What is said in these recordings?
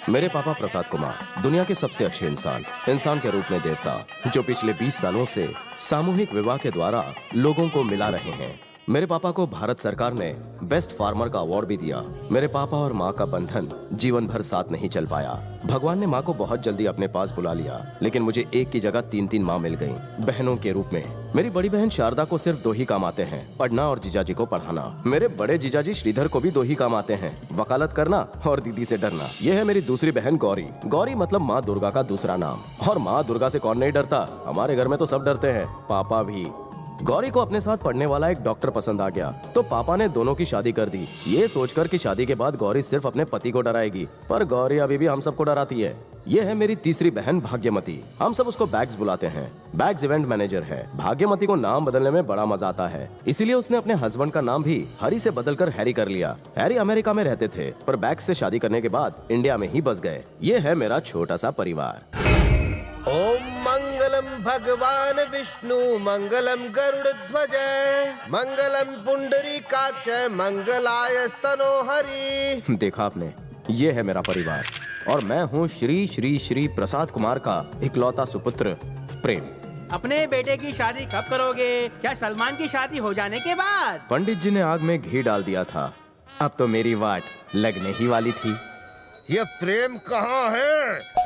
मेरे पापा प्रसाद कुमार दुनिया के सबसे अच्छे इंसान के रूप में देवता, जो पिछले 20 सालों से सामूहिक विवाह के द्वारा लोगों को मिला रहे हैं। मेरे पापा को भारत सरकार ने बेस्ट फार्मर का अवार्ड भी दिया। मेरे पापा और माँ का बंधन जीवन भर साथ नहीं चल पाया। भगवान ने माँ को बहुत जल्दी अपने पास बुला लिया, लेकिन मुझे एक की जगह 3-3 माँ मिल गईं, बहनों के रूप में। मेरी बड़ी बहन शारदा को सिर्फ 2 ही काम आते हैं, पढ़ना और जीजाजी को पढ़ाना। मेरे बड़े जीजाजी श्रीधर को भी 2 ही काम आते हैं, वकालत करना और दीदी से डरना। यह है मेरी दूसरी बहन गौरी। गौरी मतलब माँ दुर्गा का दूसरा नाम। और माँ दुर्गा से कौन नहीं डरता? हमारे घर में तो सब डरते हैं, पापा भी। गौरी को अपने साथ पढ़ने वाला एक डॉक्टर पसंद आ गया, तो पापा ने दोनों की शादी कर दी, ये सोचकर कि शादी के बाद गौरी सिर्फ अपने पति को डराएगी। पर गौरी अभी भी हम सबको डराती है। ये है मेरी तीसरी बहन भाग्यमती। हम सब उसको बैग्स बुलाते हैं। बैग्स इवेंट मैनेजर है। भाग्यमती को नाम बदलने में बड़ा मजा आता है, इसीलिए उसने अपने हस्बैंड का नाम भी हरी से बदलकर हैरी कर लिया। हैरी अमेरिका में रहते थे, पर बैग्स से शादी करने के बाद इंडिया में ही बस गए। ये है मेरा छोटा सा परिवार। ओम मंगलम भगवान विष्णु मंगलम गरुड़ध्वज मंगलम पुंडरीकाक्ष मंगलाय स्तनोहरि। देखा आपने, ये है मेरा परिवार और मैं हूँ श्री श्री श्री प्रसाद कुमार का इकलौता सुपुत्र प्रेम। अपने बेटे की शादी कब करोगे? क्या सलमान की शादी हो जाने के बाद? पंडित जी ने आग में घी डाल दिया था, अब तो मेरी वाट लगने ही वाली थी। ये प्रेम कहाँ है?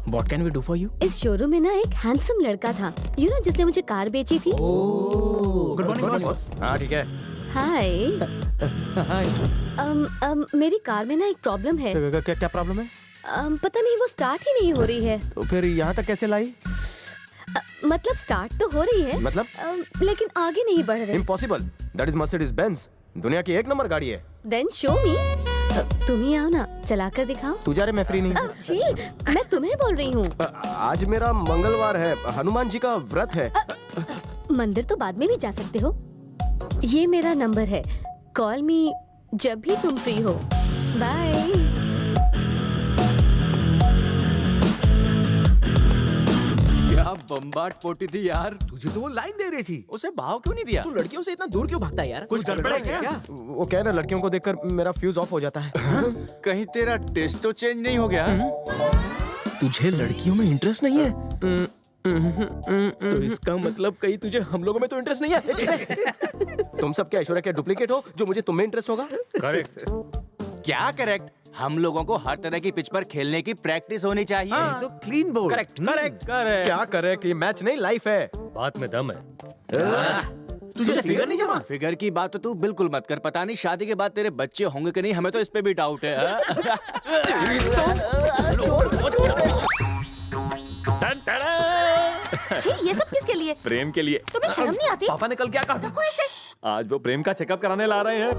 What can we do for you? इस शोरूम में ना एक हैंडसम लड़का था, जिसने मुझे कार बेची थी। Good morning boss. हाँ ठीक है। हाय। मेरी कार में ना एक प्रॉब्लम है। क्या प्रॉब्लम है? पता नहीं, वो स्टार्ट ही नहीं हो रही है। तो फिर यहाँ तक कैसे लाई? मतलब स्टार्ट तो हो रही है, मतलब? लेकिन आगे नहीं बढ़ रही। Impossible. That is Mercedes Benz, दुनिया की 1 नंबर गाड़ी है। Then show me. तुम ही आओ ना, चला कर दिखाओ। तू जा रे, मैं फ्री नहीं। जी, मैं तुम्हें बोल रही हूँ। आज मेरा मंगलवार है, हनुमान जी का व्रत है। मंदिर तो बाद में भी जा सकते हो। ये मेरा नंबर है, कॉल मी जब भी तुम फ्री हो। बाय। क्या बम्बाट पोटी थी यार। तुझे तो वो लाइन दे रही थी, उसे भाव क्यों नहीं दिया? तू लड़कियों से इतना दूर क्यों भागता है यार? कुछ गड़बड़ है क्या? वो क्या है ना, लड़कियों को देखकर मेरा फ्यूज ऑफ हो जाता है। कहीं तेरा टेस्ट तो चेंज नहीं हो गया? तुझे लड़कियों में इंटरेस्ट नहीं है? तो इसका मतलब कहीं तुझे हम लोगों में तो इंटरेस्ट नहीं है। तुम सब क्या ऐश्वर्या के डुप्लीकेट हो जो मुझे तुम में इंटरेस्ट होगा? करेक्ट। क्या करेक्ट? हम लोगों को हर तरह की पिच पर खेलने की प्रैक्टिस होनी चाहिए। हाँ, तो clean board. Correct correct correct. क्या करे कि मैच नहीं लाइफ है। बात में दम है। तुझे फिगर नहीं जमा? फिगर की बात तो तू बिल्कुल मत कर। पता नहीं शादी के बाद तेरे बच्चे होंगे कि नहीं, हमें तो इस पे भी डाउट है। जी, ये सब किसके लिए? प्रेम के लिए। तुम्हें शर्म नहीं आती? पापा ने कल क्या कहा था? आज वो प्रेम का चेकअप कराने ला रहे हैं।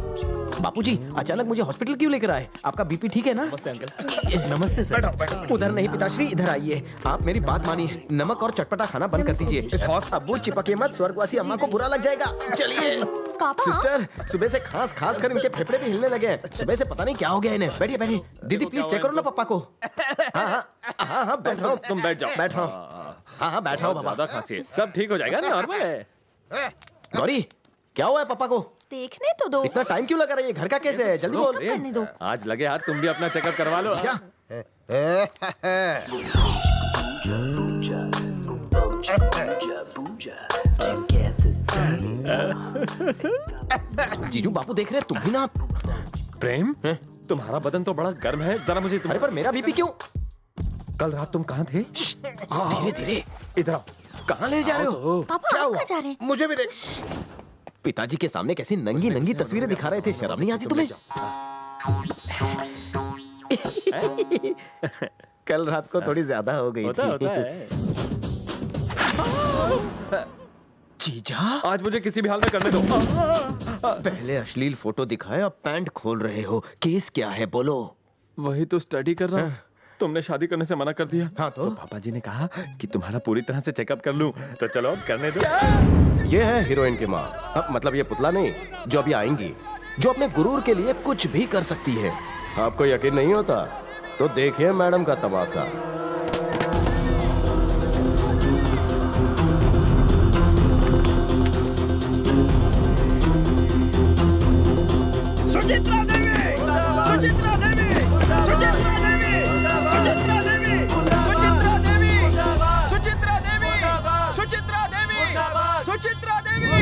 बापूजी, अचानक मुझे हॉस्पिटल क्यों लेकर आए? आपका बीपी ठीक है ना? नमस्ते अंकल। नमस्ते सर। उधर नहीं पिताश्री, इधर आइए। आप मेरी बात मानिए, नमक और चटपटा खाना बंद कर दीजिए। अब्बू चिपके मत, स्वर्गवासी अम्मा को बुरा लग जाएगा। चलिए। पापा। सिस्टर, सुबह से खास कर इनके फेफड़े भी हिलने लगे हैं। सुबह से पता नहीं क्या हो गया इन्हें। बैठिए बैठिए। दीदी प्लीज चेक करो ना पापा को। हाँ बैठ रहा हूँ। तुम बैठ जाओ। बैठ रहा हूँ। हाँ बैठ रहा हूँ बाबा। ज्यादा खांसी है, सब ठीक हो जाएगा, नॉर्मल है। गौरी, क्या हुआ है पापा को? देखने तो दो। इतना टाइम क्यों लगा रहा है? ये घर का कैसे है? जल्दी बोल। करने दो। आज लगे हाथ तुम भी अपना चेकअप करवा लो। जा। जीजू बापू देख रहे हैं, तुम भी ना। प्रेम, तुम्हारा बदन तो बड़ा गर्म है, जरा मुझे अरे पर मेरा बीपी क्यों? कल रात तुम कहाँ थे? धीरे धीरे। इधर आओ। कहाँ ले जा रहे हो? पापा, आप कहाँ जा रहे हैं? मुझे भी देख। पिताजी के सामने कैसी नंगी नंगी तस्वीरें दिखा रहे थे, शर्म नहीं आती तुम्हें? कल रात को थोड़ी ज्यादा हो गई होता थी। है। जीजा, आज मुझे किसी भी हाल में करने दो। पहले अश्लील फोटो दिखाए, अब पैंट खोल रहे हो। केस क्या है बोलो? वही तो स्टडी कर रहा हूँ। तुमने शादी करने से मना कर दिया। हाँ तो पापा जी ने कहा कि तुम्हारा पूरी तरह से चेकअप कर लूं, तो चलो अब करने दो। ये है हीरोइन की माँ। मतलब ये पुतला नहीं, जो अभी आएंगी, जो अपने गुरूर के लिए कुछ भी कर सकती है। आपको यकीन नहीं होता तो देखिए मैडम का तमाशा। सुचित्रा देवी, सुचित्रा देवी, सुचित्रा देवी, सुचित्रा देवी, सुचित्रा देवी, सुचित्रा देवी, सुचित्रा देवी,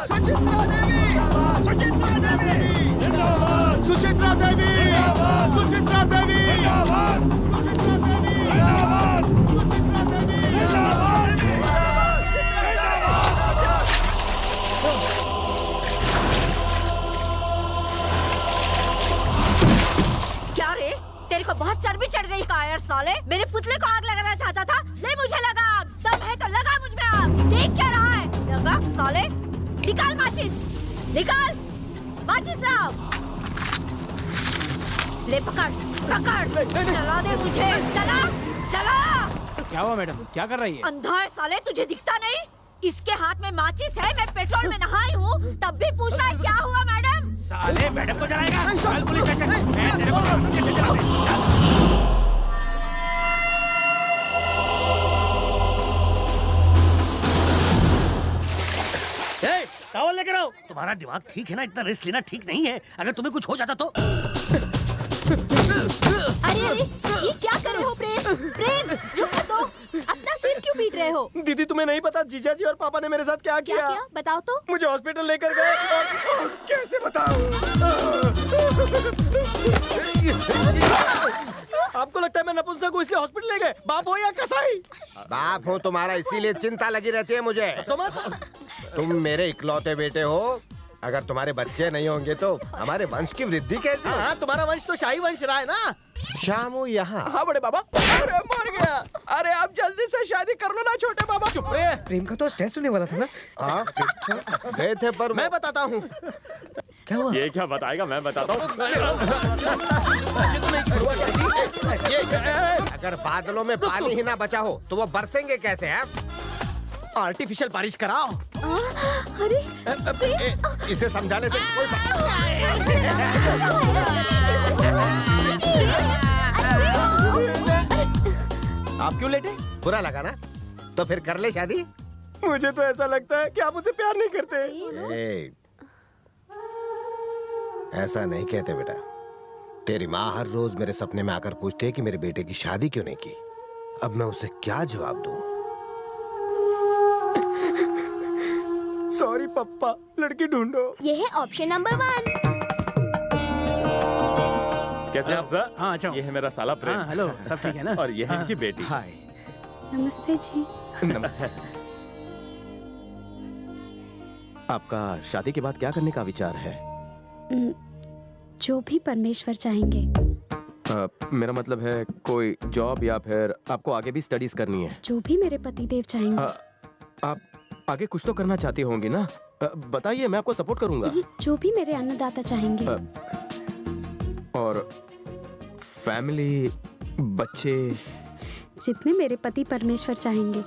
सुचित्रा देवी, सुचित्रा देवी, सुचित्रा देवी, सुचित्रा देवी, सुचित्रा देवी, क्या रे, तेरे को बहुत चर्बी चढ़ गई कायर साले। मेरे पुतले को आग लगाना चाहता था, ले मुझे लगा आग। दम है तो लगा मुझ में आग। देख क्या रहा है? लगा साले। निकाल माचिस, निकाल माचिस लाओ। ले पकड़, पकड़, चला दे मुझे, चला, चला। क्या हुआ मैडम, क्या कर रही है? अंधा है साले, तुझे दिखता नहीं? इसके हाथ में माचिस है, मैं पेट्रोल में नहाई हूँ, तब भी पूछ रहा है क्या हुआ मैडम? साले मैडम को जलाएगा। चल पुलिस स्टेशन। मैं तेरे को चल। टॉवल लेकर आओ। तुम्हारा दिमाग ठीक है ना? इतना रिस्क लेना ठीक नहीं है। अगर तुम्हें कुछ हो जाता तो? अरे अरे, ये क्या कर रहे हो प्रेम? प्रेम, चुप तो। अपना सिर क्यों पीट रहे हो? दीदी तुम्हें नहीं पता जीजा जी और पापा ने मेरे साथ क्या क्या किया? बताओ तो। मुझे हॉस्पिटल लेकर गए और कैसे बताऊं? आपको लगता है मैं नपुंसक हूँ इसलिए हॉस्पिटल ले गए? बाप हो या कसाई? बाप हो तुम्हारा, इसीलिए चिंता लगी रहती है मुझे। तुम मेरे इकलौते बेटे हो। अगर तुम्हारे बच्चे नहीं होंगे तो हमारे वंश की वृद्धि कैसे? हाँ, तुम्हारा वंश तो शाही वंश रहा है ना। शामू यहाँ। हाँ बड़े बाबा। अरे मर गया। अरे आप जल्दी से शादी कर लो ना छोटे बाबा। चुप रहे। प्रेम का तो टेस्ट होने वाला था ना। हाँ गए थे पर मैं बताता हूँ। क्या हुआ? ये क्या बताएगा, मैं बताता हूँ। अगर बादलों में पानी ही ना बचा हो तो वो बरसेंगे कैसे हैं? आर्टिफिशियल बारिश कराओ। अरे इसे समझाने से कोई आप क्यों लेटे? बुरा लगा ना? तो फिर कर ले शादी। मुझे तो ऐसा लगता है कि आप मुझसे प्यार नहीं करते। ए, ऐसा नहीं कहते बेटा। तेरी माँ हर रोज मेरे सपने में आकर पूछती है कि मेरे बेटे की शादी क्यों नहीं की। अब मैं उसे क्या जवाब दूं? सॉरी पप्पा, लड़की ढूंढो। ये है ऑप्शन नंबर 1। कैसे आप सर? हाँ, अच्छा। ये है मेरा साला प्रेम। हाँ, हेलो, सब ठीक है ना? और ये है इनकी बेटी। हाय। नमस्ते जी। नमस्ते। आपका शादी के बाद क्या करने का विचार है? जो भी परमेश्वर चाहेंगे। मेरा मतलब है कोई जॉब या फिर आपको आगे भी स्टडीज करनी है? जो भी मेरे पति देव चाहेंगे। आप आगे कुछ तो करना चाहती होंगी ना? बताइए, मैं आपको सपोर्ट करूंगा। जो भी मेरे अन्नदाता चाहेंगे। और फैमिली, बच्चे? जितने मेरे पति परमेश्वर चाहेंगे।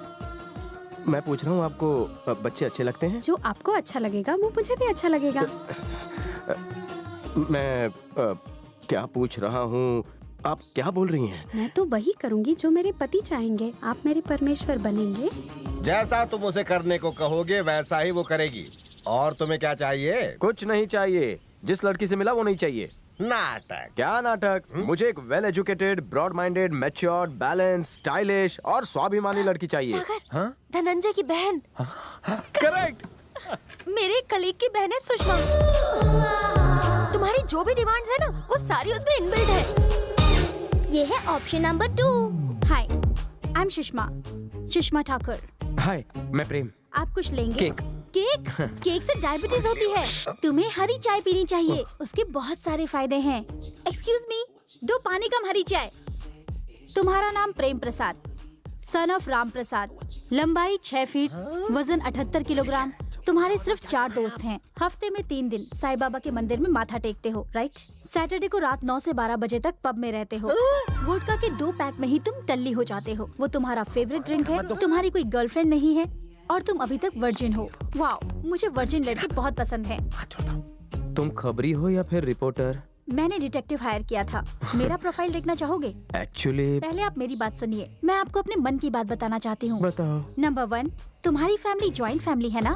मैं पूछ रहा हूँ, आपको बच्चे अच्छे लगते हैं? जो आपको अच्छा लगेगा वो मुझे भी अच्छा लगेगा। मैं क्या पूछ रहा हूँ, आप क्या बोल रही हैं? मैं तो वही करूंगी जो मेरे पति चाहेंगे। आप मेरे परमेश्वर बनेंगे। जैसा तुम उसे करने को कहोगे वैसा ही वो करेगी। और तुम्हें क्या चाहिए? कुछ नहीं चाहिए। जिस लड़की से मिला वो नहीं चाहिए। नाटक। क्या नाटक? मुझे एक well educated, broad minded, matured, balance, stylish और स्वाभिमानी लड़की चाहिए। हाँ? धनंजय की बहन। करेक्ट। मेरे कलीग की बहन है सुषमा। तुम्हारी जो भी डिमांड्स है ना, वो सारी उसमें इनबिल्ट है। ये है option number 2। Hi, I am Sushma Thakur. Hi, मैं प्रेम। आप कुछ लेंगे? केक। केक? केक से डायबिटीज होती है। तुम्हें हरी चाय पीनी चाहिए, उसके बहुत सारे फायदे हैं। एक्सक्यूज मी, 2 पानी कम हरी चाय। तुम्हारा नाम प्रेम प्रसाद, सन ऑफ राम प्रसाद, लंबाई 6 फीट, वजन 78 किलोग्राम। तुम्हारे सिर्फ 4 दोस्त हैं। हफ्ते में 3 दिन साईं बाबा के मंदिर में माथा टेकते हो, राइट? सैटरडे को रात 9 से 12 बजे तक पब में रहते हो। वोडका के 2 पैक में ही तुम टल्ली हो जाते हो। वो तुम्हारा फेवरेट ड्रिंक है। तुम्हारी कोई गर्लफ्रेंड नहीं है और तुम अभी तक वर्जिन हो। वाओ, मुझे वर्जिन लड़के बहुत पसंद हैं। तुम खबरी हो या फिर रिपोर्टर? मैंने डिटेक्टिव हायर किया था। मेरा प्रोफाइल देखना चाहोगे? एक्चुअली पहले आप मेरी बात सुनिए। मैं आपको अपने मन की बात बताना चाहती हूँ। बताओ। नंबर 1, तुम्हारी फैमिली जॉइंट फैमिली है ना?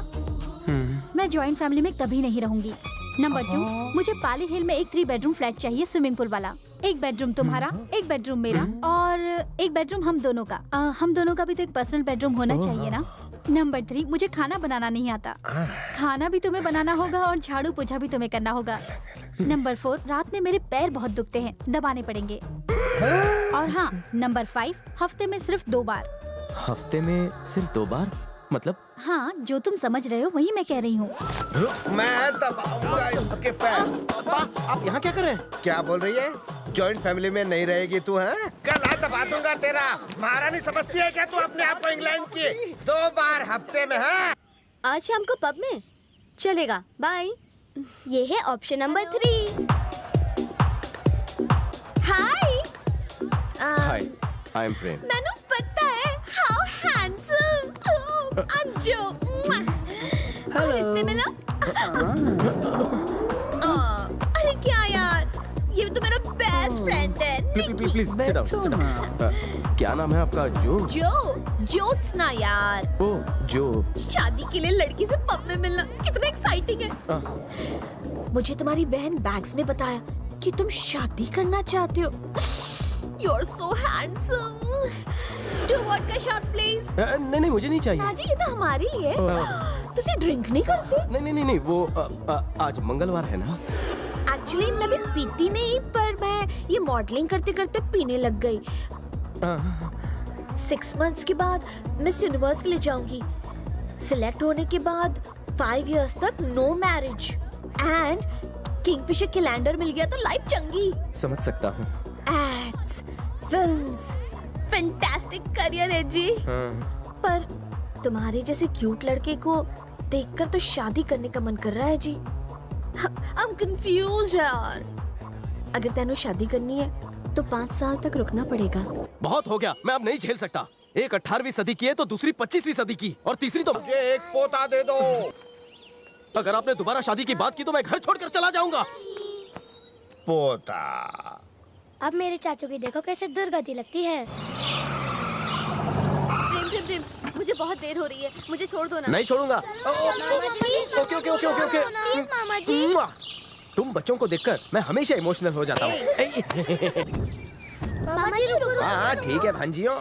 मैं जॉइंट फैमिली में कभी नहीं रहूंगी। नंबर 2, मुझे पाली हिल में एक 3 बेडरूम फ्लैट चाहिए, स्विमिंग पूल वाला। एक बेडरूम तुम्हारा, एक बेडरूम मेरा और एक बेडरूम हम दोनों का। हम दोनों का भी तो एक पर्सनल बेडरूम होना चाहिए ना। नंबर 3, मुझे खाना बनाना नहीं आता। खाना भी तुम्हें बनाना होगा और झाड़ू पोछा भी तुम्हें करना होगा। नंबर 4, रात में मेरे पैर बहुत दुखते हैं, दबाने पड़ेंगे। और हाँ, नंबर 5, हफ्ते में सिर्फ 2 बार। हफ्ते में सिर्फ 2 बार मतलब? हाँ, जो तुम समझ रहे हो वही मैं कह रही हूँ। मैं दबाऊंगा इसके पैर। आप यहाँ क्या कर रहे हैं? क्या बोल रही है? जॉइंट फैमिली में नहीं रहेगी तू, है? कल दबा दूंगा तेरा। महारानी समझती है क्या तू अपने आप को इंग्लैंड की? 2 बार हफ्ते में, है? आज शाम को पब में चलेगा। बाय। ये है option number 3। Hi. Hi, I am Prem. मैंने पता है, हाउ हैंडसम। I'm Joe। और इससे मिला? अरे क्या यार, ये तो मेरा बेस्ट फ्रेंड है। Please sit down, sit down. क्या नाम है आपका? जो? ज्योत्सना यार। ओह, जो। शादी के लिए लड़की से पब में मिलना कितना एक्साइटिंग है। मुझे तुम्हारी बहन बैग्स ने बताया कि तुम शादी करना चाहते हो। You're so handsome। Two vodka shots, please। नहीं, मुझे नहीं चाहिए। नाजी, ये तो हमारे लिए है। तुसी ड्रिंक नहीं करते? नहीं, वो आज मंगलवार है ना। एक्चुअली मैं भी पीती नहीं, पर मैं ये मॉडलिंग करते करते पीने लग गई। 6 months के बाद मिस यूनिवर्स के लिए जाऊंगी। सिलेक्ट होने के बाद 5 years तक no marriage and Kingfisher calendar मिल गया तो लाइफ चंगी। समझ सकता हूँ। एड्स, फिल्म्स, फैंटास्टिक करियर है जी। पर तुम्हारे जैसे क्यूट लड़के को देखकर तो शादी करने का मन कर रहा है जी। I'm confused यार। अगर तेनू शादी करनी है तो 5 साल तक रुकना पड़ेगा। बहुत हो गया, मैं अब नहीं झेल सकता। एक 18वीं सदी की है तो दूसरी 25वीं सदी की और तीसरी तो मुझे एक पोता दे दो। अगर आपने दोबारा शादी की बात की तो मैं घर छोड़कर चला जाऊंगा। पोता। अब मेरे चाचू की देखो कैसे दुर्गति लगती है। प्रेम, मुझे बहुत देर हो रही है, मुझे छोड़ दो ना। नहीं छोड़ूंगा। ओके। मामा जी। तुम बच्चों को देखकर मैं हमेशा इमोशनल हो जाता हूँ। मामा जी रुको। हाँ ठीक है भांजियों।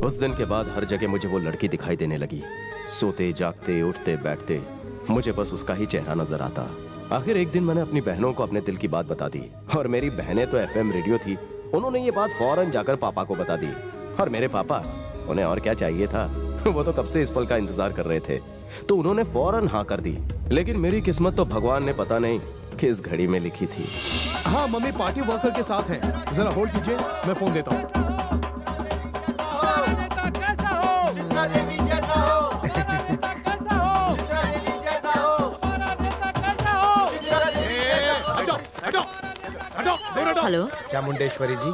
उस दिन के बाद हर जगह मुझे वो लड़की दिखाई देने लगी। सोते जागते उठते बैठते मुझे बस उसका ही चेहरा नजर आता। आखिर एक दिन मैंने अपनी बहनों को अपने दिल की बात बता दी और मेरी बहनें तो FM रेडियो थी। उन्होंने ये बात फौरन जाकर पापा को बता दी और मेरे पापा, उन्हें और क्या चाहिए था, वो तो कब से इस पल का इंतजार कर रहे थे, तो उन्होंने फौरन हाँ कर दी। लेकिन मेरी किस्मत तो भगवान ने पता नहीं किस घड़ी में लिखी थी। हाँ, मम्मी पार्टी वर्कर के साथ है। जरा होल्ड कीजिए, मैं फोन देता हूँ। हेलो, चामुंडेश्वरी जी,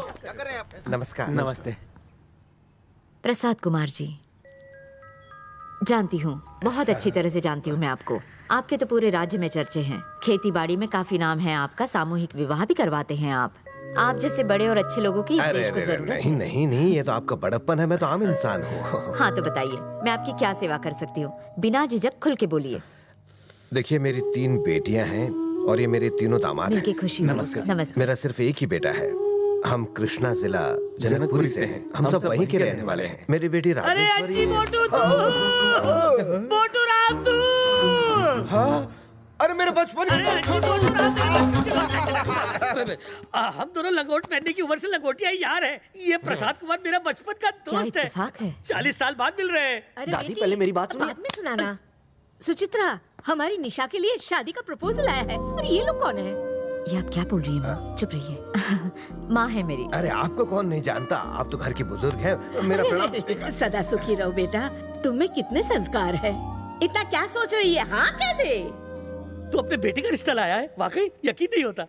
नमस्कार। नमस्ते। प्रसाद कुमार जी, जानती हूँ, बहुत अच्छी तरह से जानती हूँ मैं आपको। आपके तो पूरे राज्य में चर्चे हैं। खेती बाड़ी में काफी नाम है आपका। सामूहिक विवाह भी करवाते हैं आप जैसे बड़े और अच्छे लोगों की इस देश को जरूरत है। नहीं, ये तो आपका बड़प्पन है। मैं तो आम इंसान हूँ। हाँ तो बताइए, मैं आपकी क्या सेवा कर सकती हूँ? बिना झिझक खुल के बोलिए। देखिए, मेरी 3 बेटियां हैं और ये मेरे तीनों दामाद हैं। मिलके खुशी हुई। नमस्ते। मेरा सिर्फ एक ही बेटा है। हम कृष्णा जिला जनकपुरी से हैं। हम सब वहीं के रहने वाले हैं। मेरी बेटी राजेश्वरी। मोटू राम तू। हाँ, अरे मेरे बचपन हम दोनों लंगोट पहनने की उम्र से लंगोटिया यार है। ये प्रसाद कुमार मेरा बचपन का दोस्त है। 40 साल बाद मिल रहे हैं। दादी पहले मेरी बात सुनिए। बाद में सुनाना। सुचित्रा, हमारी निशा के लिए शादी का प्रपोजल आया है और ये लोग कौन है? ये आप क्या बोल रही हैं माँ? चुप रहिए। माँ है मेरी। अरे आपको कौन नहीं जानता, आप तो घर की बुजुर्ग हैं। मेरा प्रणाम। सदा सुखी रहो बेटा। तुम में कितने संस्कार है, इतना क्या सोच रही है? हाँ कह दे। तू अपने बेटे का रिश्ता लाया है, वाकई यकीन नहीं होता।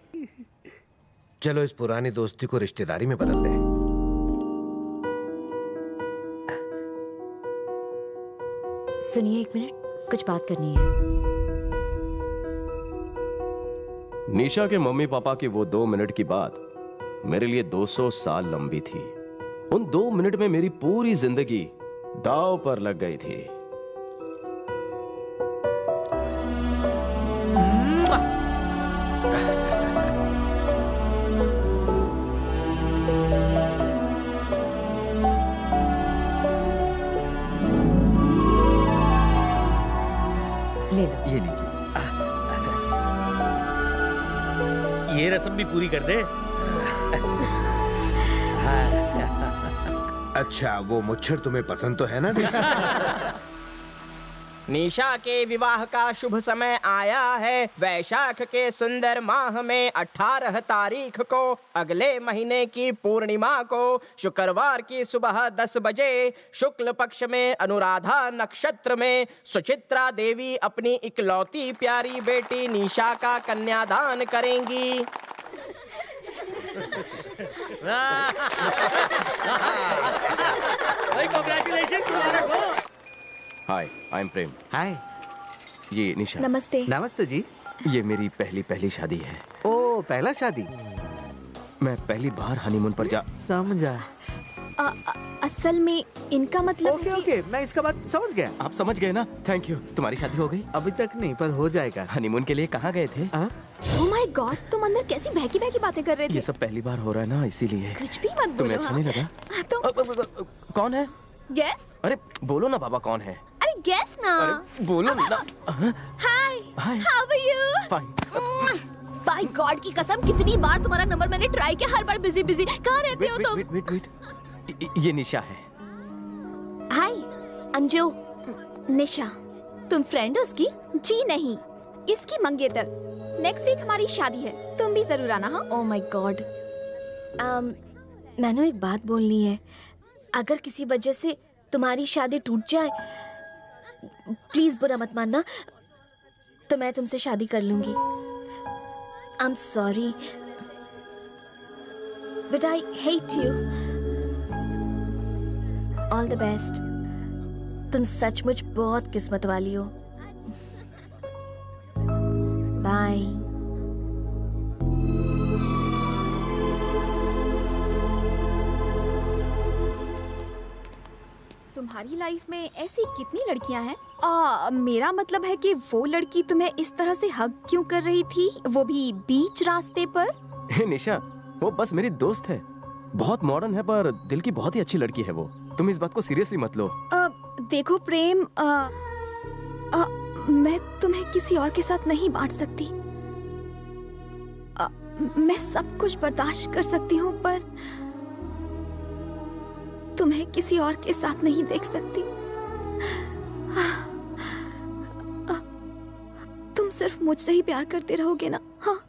चलो इस पुरानी दोस्ती को रिश्तेदारी में बदल दें। सुनिए एक मिनट, कुछ बात करनी है। निशा के मम्मी पापा की वो 2 मिनट की बात मेरे लिए 200 साल लंबी थी। उन 2 मिनट में मेरी पूरी जिंदगी दांव पर लग गई थी। ले लो। ये लीजिए। ये रस्म भी पूरी कर दे। अच्छा, वो मुच्छर तुम्हें पसंद तो है ना? निशा के विवाह का शुभ समय आया है। वैशाख के सुंदर माह में 18 तारीख को अगले महीने की पूर्णिमा को शुक्रवार की सुबह 10 बजे शुक्ल पक्ष में अनुराधा नक्षत्र में सुचित्रा देवी अपनी इकलौती प्यारी बेटी निशा का कन्यादान करेंगी। हाय, आई एम प्रेम। हाय। ये निशा। नमस्ते। नमस्ते जी। ये मेरी पहली शादी है। ओ, पहला शादी। मैं पहली बार हनीमून पर जा। समझा। असल में इनका मतलब ओके ओके, मैं इसका बात समझ गया। आप समझ गए ना? Thank you. तुम्हारी शादी हो गई? अभी तक नहीं, पर हो जाएगा। हनीमून के लिए कहाँ गए थे? ओह माय गॉड, तुम अंदर कैसी बहकी बहकी बातें कर रहे थे? ये सब पहली बार हो रहा है ना, इसीलिए। कुछ भी मत बोलो। तुम्हें अच्छा नहीं लगा? तुम कौन है? गेस? अरे बोलो ना बाबा, कौन है? अरे गेस ना। अरे बोलो ना। Hi, hi. How are you? Fine. By god की कसम, कितनी बार तुम्हारा नंबर मैंने ट्राई किया, हर बार बिजी बिजी। कहाँ रहते हो तुम? वेट। ये निशा है। हाय अंजू। निशा। तुम फ्रेंड हो उसकी? जी नहीं, इसकी मंगेतर। नेक्स्ट वीक हमारी शादी है, तुम भी जरूर आना। हाँ। Oh my God. मैंने एक बात बोलनी है। अगर किसी वजह से तुम्हारी शादी टूट जाए, प्लीज बुरा मत मानना, तो मैं तुमसे शादी कर लूंगी। I am sorry but I hate you. All the best. तुम सचमुच बहुत किस्मत वाली हो। बाय। तुम्हारी लाइफ में ऐसी कितनी लड़कियां हैं? मेरा मतलब है कि वो लड़की तुम्हें इस तरह से हग क्यों कर रही थी, वो भी बीच रास्ते पर? निशा, वो बस मेरी दोस्त है। बहुत मॉडर्न है, पर दिल की बहुत ही अच्छी लड़की है वो। तुम इस बात को सीरियसली मत लो। देखो प्रेम, मैं तुम्हें किसी और के साथ नहीं बांट सकती। मैं सब कुछ बर्दाश्त कर सकती हूँ, पर तुम्हें किसी और के साथ नहीं देख सकती। तुम सिर्फ मुझसे ही प्यार करते रहोगे ना? हाँ।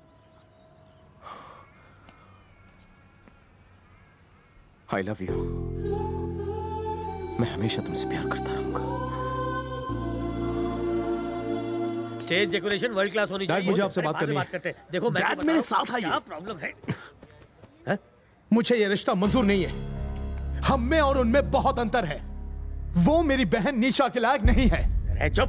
I love you. मैं हमेशा तुमसे प्यार करता रहूंगा। स्टेज डेकोरेशन वर्ल्ड क्लास होनी चाहिए। मुझे आपसे बात करनी है। करते हैं। देखो मैं डैड, मेरे साथ आइए। क्या प्रॉब्लम है? मुझे ये रिश्ता मंजूर नहीं है। हम में और उनमें बहुत अंतर है। वो मेरी बहन निशा के लायक नहीं है। अरे चुप।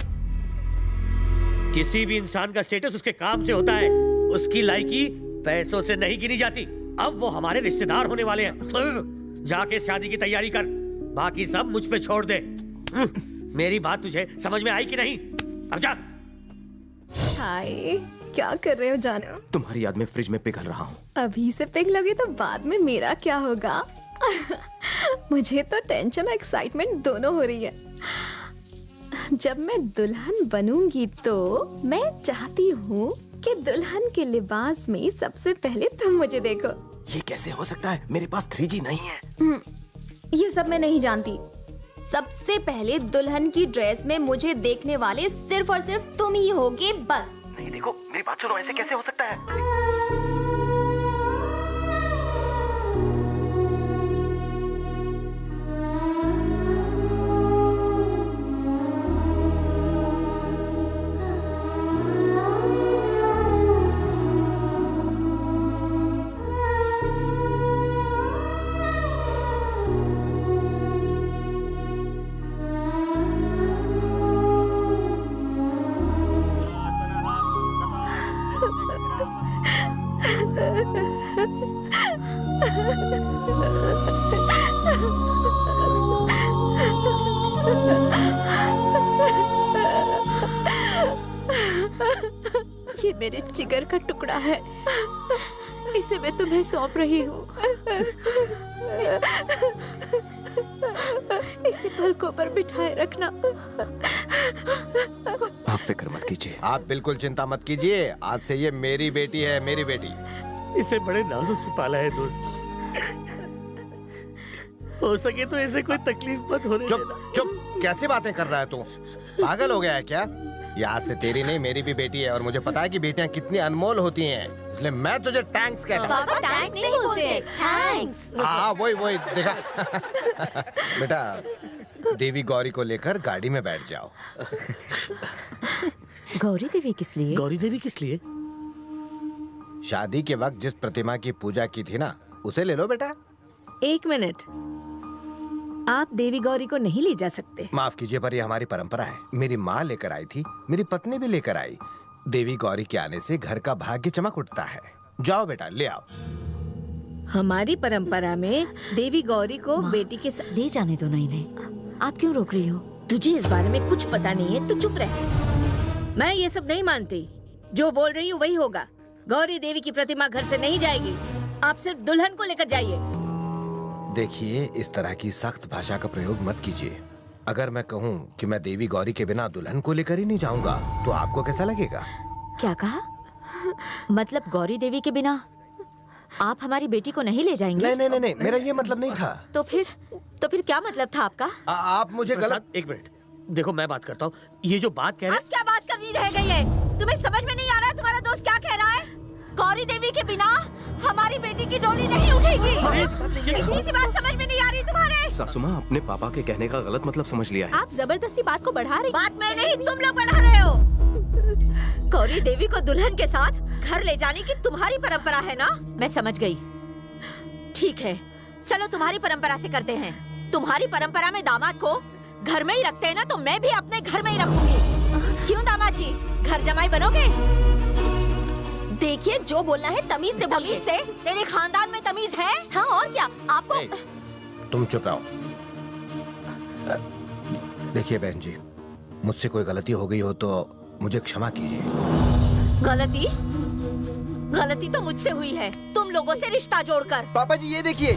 किसी भी इंसान का स्टेटस उसके काम से होता है, उसकी लायकी पैसों से नहीं गिनी जाती। अब वो हमारे रिश्तेदार होने वाले हैं। जाके शादी की तैयारी कर, बाकी सब मुझ पे छोड़ दे। मेरी बात तुझे समझ में आई कि नहीं? अब जा। हाय, क्या कर रहे हो जान? तुम्हारी याद में फ्रिज में पिघल रहा हूँ। अभी से पिघलोगे तो बाद में मेरा क्या होगा? मुझे तो टेंशन और एक्साइटमेंट दोनों हो रही है। जब मैं दुल्हन बनूंगी तो मैं चाहती हूँ कि दुल्हन के लिबास में सबसे पहले तुम मुझे देखो। ये कैसे हो सकता है? मेरे पास 3G नहीं है। ये सब मैं नहीं जानती। सबसे पहले दुल्हन की ड्रेस में मुझे देखने वाले सिर्फ और सिर्फ तुम ही होगे, बस। नहीं, देखो मेरी बात सुनो, ऐसे कैसे हो सकता है? ये मेरे जिगर का टुकड़ा है, इसे मैं तुम्हें सौंप रही हूँ। इसे पलकों पर बिठाए रखना। आप फिक्र मत कीजिए। आप बिल्कुल चिंता मत कीजिए, आज से ये मेरी बेटी है, मेरी बेटी। इसे बड़े नाजों से पाला है दोस्त। हो सके तो इसे कोई तकलीफ मत होने चुप देना। चुप, कैसी बातें कर रहा है तू? पागल हो गया है क्या? ये आज से तेरी नहीं मेरी भी बेटी है, और मुझे पता है कि बेटियां कितनी अनमोल होती हैं, इसलिए मैं तुझे टैंक्स कहता हूँ। पापा थैंक्स नहीं बोलते, थैंक्स। हाँ वही देखा। बेटा, देवी गौरी को लेकर गाड़ी में बैठ जाओ। गौरी देवी किस लिए? गौरी देवी किस लिए? शादी के वक्त जिस प्रतिमा की पूजा की थी ना, उसे ले लो बेटा। एक मिनट, आप देवी गौरी को नहीं ले जा सकते। माफ कीजिए, पर ये हमारी परंपरा है। मेरी माँ लेकर आई थी, मेरी पत्नी भी लेकर आई। देवी गौरी के आने से घर का भाग्य चमक उठता है। जाओ बेटा, ले आओ। हमारी परंपरा में देवी गौरी को बेटी के साथ ले जाने दो ना इन्हें। आप क्यों रोक रही हो? तुझे इस बारे में कुछ पता नहीं है, तू चुप रह। मैं ये सब नहीं मानती, जो बोल रही हूँ वही होगा। गौरी देवी की प्रतिमा घर से नहीं जाएगी, आप सिर्फ दुल्हन को लेकर जाइए। देखिए, इस तरह की सख्त भाषा का प्रयोग मत कीजिए। अगर मैं कहूँ कि मैं देवी गौरी के बिना दुल्हन को लेकर ही नहीं जाऊंगा, तो आपको कैसा लगेगा? क्या कहा? मतलब गौरी देवी के बिना आप हमारी बेटी को नहीं ले जाएंगे? नहीं, मेरा ये मतलब नहीं था। तो फिर क्या मतलब था आपका? आप मुझे गलत। एक मिनट, देखो मैं बात करता हूँ। ये जो बात कह रहे आप क्या बात करनी रह गई है? तुम्हें समझ में नहीं आ रहा तुम्हारा दोस्त क्या कह रहा है? गौरी देवी के बिना हमारी बेटी की डोली नहीं उठेगी। इतनी सी बात समझ में नहीं आ रही तुम्हारे? सासू माँ अपने पापा के कहने का गलत मतलब समझ लिया है। आप जबरदस्ती बात को बढ़ा रही। बात मैं नहीं, तुम लोग बढ़ा रहे हो। गौरी देवी को दुल्हन के साथ घर ले जाने की तुम्हारी परंपरा है ना? मैं समझ गई। ठीक है, चलो तुम्हारी परंपरा से करते हैं। तुम्हारी परंपरा में दामाद को घर में ही रखते हैं ना, तो मैं भी अपने घर में ही रखूंगी। क्यों दामाद जी, घर जमाई बनोगे? देखिए, जो बोलना है तमीज से बोलिए। से तेरे खानदान में तमीज है? हाँ और क्या आपको। तुम चुप रहो। देखिए बहन जी, मुझसे कोई गलती हो गई हो तो मुझे क्षमा कीजिए। गलती तो मुझसे हुई है, तुम लोगों से रिश्ता जोड़कर। पापा जी ये देखिए,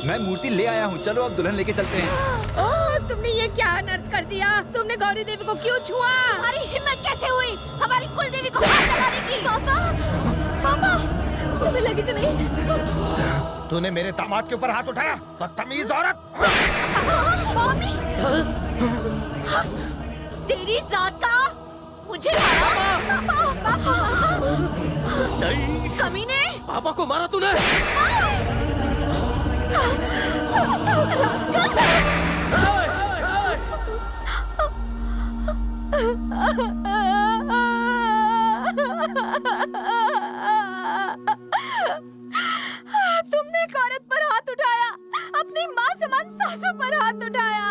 मैं मूर्ति ले आया हूँ। चलो अब दुल्हन लेके चलते हैं। ओह, तुमने ये क्या अनर्थ कर दिया? तुमने गौरी देवी को क्यों छुआ? हमारी हिम्मत कैसे हुई हमारी कुल देवी को हाथ लगाने की? पापा, तुम्हें लगी तो नहीं? तूने मेरे दामाद के ऊपर हाथ उठाया, बदतमीज औरत! तेरी जात का मुझे मारा? कमीने! पापा को मारा तूने? तुमने एक औरत पर हाथ उठाया, अपनी माँ समान सासू पर हाथ उठाया।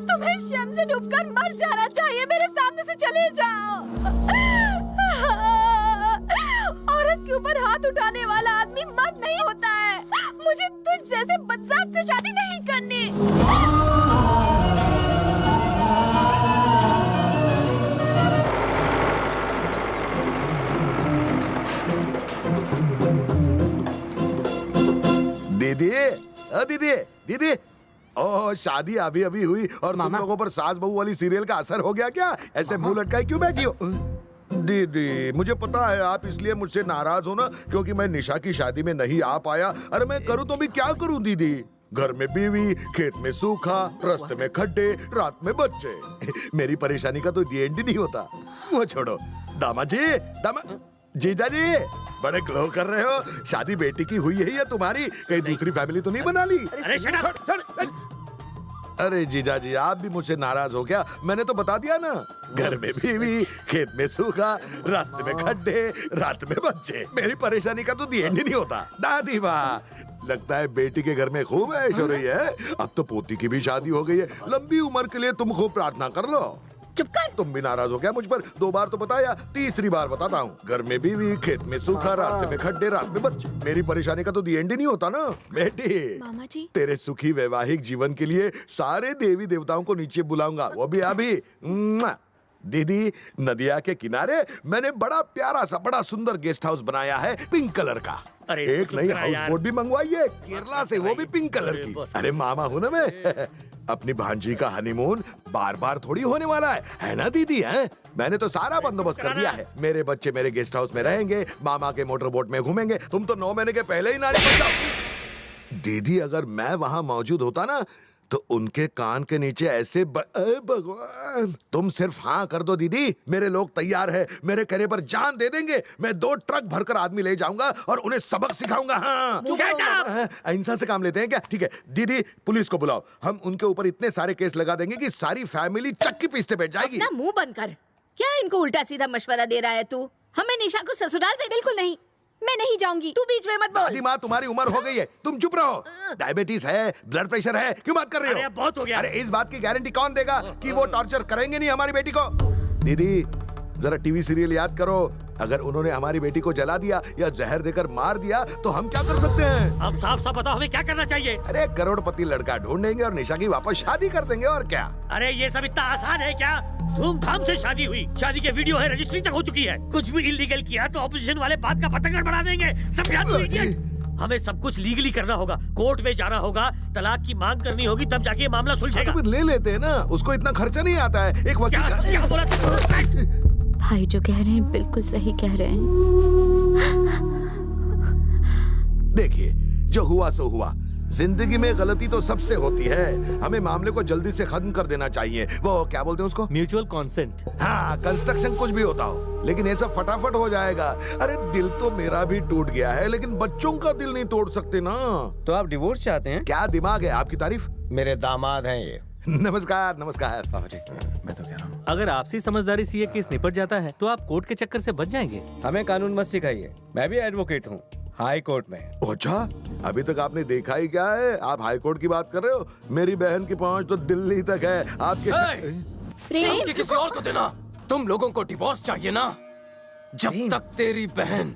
तुम्हें शर्म से डूबकर मर जाना चाहिए। मेरे सामने से चले जाओ। औरत के ऊपर हाथ उठाने वाला आदमी मर्द नहीं होता है। मुझे तुझ जैसे बदजात से शादी नहीं करनी। दीदी, ओह शादी अभी अभी हुई और तुम लोगों पर सास बहू वाली सीरियल का असर हो गया क्या? ऐसे मुंह लटकाए क्यों बैठी हो? दीदी, मुझे पता है आप इसलिए मुझसे नाराज हो ना, क्योंकि मैं निशा की शादी में नहीं आ पाया। अरे मैं करूँ तो भी क्या करूँ दीदी? घर में बीवी, खेत में सूखा, रास्ते में खड्डे, रात में बच्चे। मेरी परेशानी का तो एंड नहीं होता। वो छोड़ो, दामाद जी, जीजा जी, बड़े ग्लो कर रहे हो। शादी बेटी की हुई है या तुम्हारी? कहीं दूसरी फैमिली तो नहीं बना ली? अरे जीजा जी, आप भी मुझसे नाराज हो क्या? मैंने तो बता दिया ना, घर में बीवी, खेत में सूखा, रास्ते में खड्डे, रात में बच्चे। मेरी परेशानी का तो एंड नहीं होता। दादी माँ, लगता है बेटी के घर में खूब ऐश हो रही है। अब तो पोती की भी शादी हो गई है। लंबी उम्र के लिए तुम खूब प्रार्थना कर लो। चुप कर। तुम भी नाराज हो गया मुझ पर? 2 बार तो बताया, तीसरी बार बताता हूँ। घर में बीवी, खेत में सूखा, रास्ते में खड्डे, रात में बच्चे। मेरी परेशानी का तो दी एंड ही नहीं होता ना बेटी। मामा जी तेरे सुखी वैवाहिक जीवन के लिए सारे देवी देवताओं को नीचे बुलाऊंगा, वो भी अभी। मुआ। दीदी, नदिया के किनारे मैंने बड़ा प्यारा सा बड़ा सुंदर गेस्ट हाउस बनाया है, पिंक कलर का। अरे एक चुप नई करा हाउस यार। बोट भी मंगवाई है केरला से, वो भी पिंक कलर की। अरे मामा हूं ना मैं। अपनी भांजी का हनीमून बार बार थोड़ी होने वाला है ना दीदी? है मैंने तो सारा बंदोबस्त कर दिया है। मेरे बच्चे मेरे गेस्ट हाउस में रहेंगे, मामा के मोटर बोट में घूमेंगे। तुम तो 9 महीने के पहले ही नानी बन जाओ। दीदी, अगर मैं वहां मौजूद होता ना तो उनके कान के नीचे ऐसे भगवान। तुम सिर्फ हाँ कर दो दीदी, मेरे लोग तैयार है, मेरे कहने पर जान दे देंगे। मैं 2 ट्रक भरकर आदमी ले जाऊंगा और उन्हें सबक सिखाऊंगा। हाँ अहिंसा से काम लेते हैं क्या? ठीक है दीदी, पुलिस को बुलाओ। हम उनके ऊपर इतने सारे केस लगा देंगे कि सारी फैमिली चक्की पीसते बैठ जाएगी। अपना मुंह बंद कर। क्या इनको उल्टा सीधा मशवरा दे रहा है तू? हमें निशा को ससुराल भेज। बिल्कुल नहीं, मैं नहीं जाऊंगी। तू बीच में मत बोल। दादी माँ, तुम्हारी उम्र हो गई है, तुम चुप रहो। डायबिटीज है, ब्लड प्रेशर है, क्यों बात कर रहे हो? अरे बहुत हो गया। अरे इस बात की गारंटी कौन देगा कि वो टॉर्चर करेंगे नहीं हमारी बेटी को? दीदी, जरा टीवी सीरियल याद करो। अगर उन्होंने हमारी बेटी को जला दिया या जहर देकर मार दिया तो हम क्या कर सकते हैं? अब साफ साफ बताओ हमें क्या करना चाहिए? अरे करोड़पति लड़का ढूंढेंगे और निशा की वापस शादी कर देंगे, और क्या? अरे ये सब इतना आसान है क्या? धूमधाम से शादी हुई, शादी के वीडियो है, रजिस्ट्री तक हो चुकी है। कुछ भी इलीगल किया तो ऑपोजिशन वाले बात का पतंगड़ बढ़ा देंगे। समझा तू इडियट? हमें सब कुछ लीगली करना होगा, कोर्ट में जाना होगा, तलाक की मांग करनी होगी, तब जाके ये मामला सुलझेगा। तो फिर ले लेते हैं ना, उसको इतना खर्चा नहीं आता है। एक वकील का... क्या बोला तू? भाई जो कह रहे हैं बिल्कुल सही कह रहे हैं। देखिए, जो हुआ सो हुआ। जिंदगी में गलती तो सबसे होती है। हमें मामले को जल्दी से खत्म कर देना चाहिए। वो क्या बोलते हैं उसको? Mutual consent. हाँ, कंस्ट्रक्शन कुछ भी होता हो, लेकिन ये सब फटाफट हो जाएगा। अरे दिल तो मेरा भी टूट गया है, लेकिन बच्चों का दिल नहीं तोड़ सकते ना। तो आप डिवोर्स चाहते हैं? क्या दिमाग है आपकी तारीफ? मेरे दामाद हैं ये। नमस्कार नमस्कार। मैं तो कह रहा हूँ, अगर आपसी समझदारी से ये केस निपट जाता है तो आप कोर्ट के चक्कर से बच जाएंगे। हमें कानून मत सिखाइए, मैं भी एडवोकेट हूँ हाई कोर्ट में। अच्छा, अभी तक आपने देखा ही क्या है? आप हाई कोर्ट की बात कर रहे हो? मेरी बहन की पहुंच तो दिल्ली तक है। आपके प्रेम किसी और को देना। तुम लोगों को डिवोर्स चाहिए ना? जब तक तेरी बहन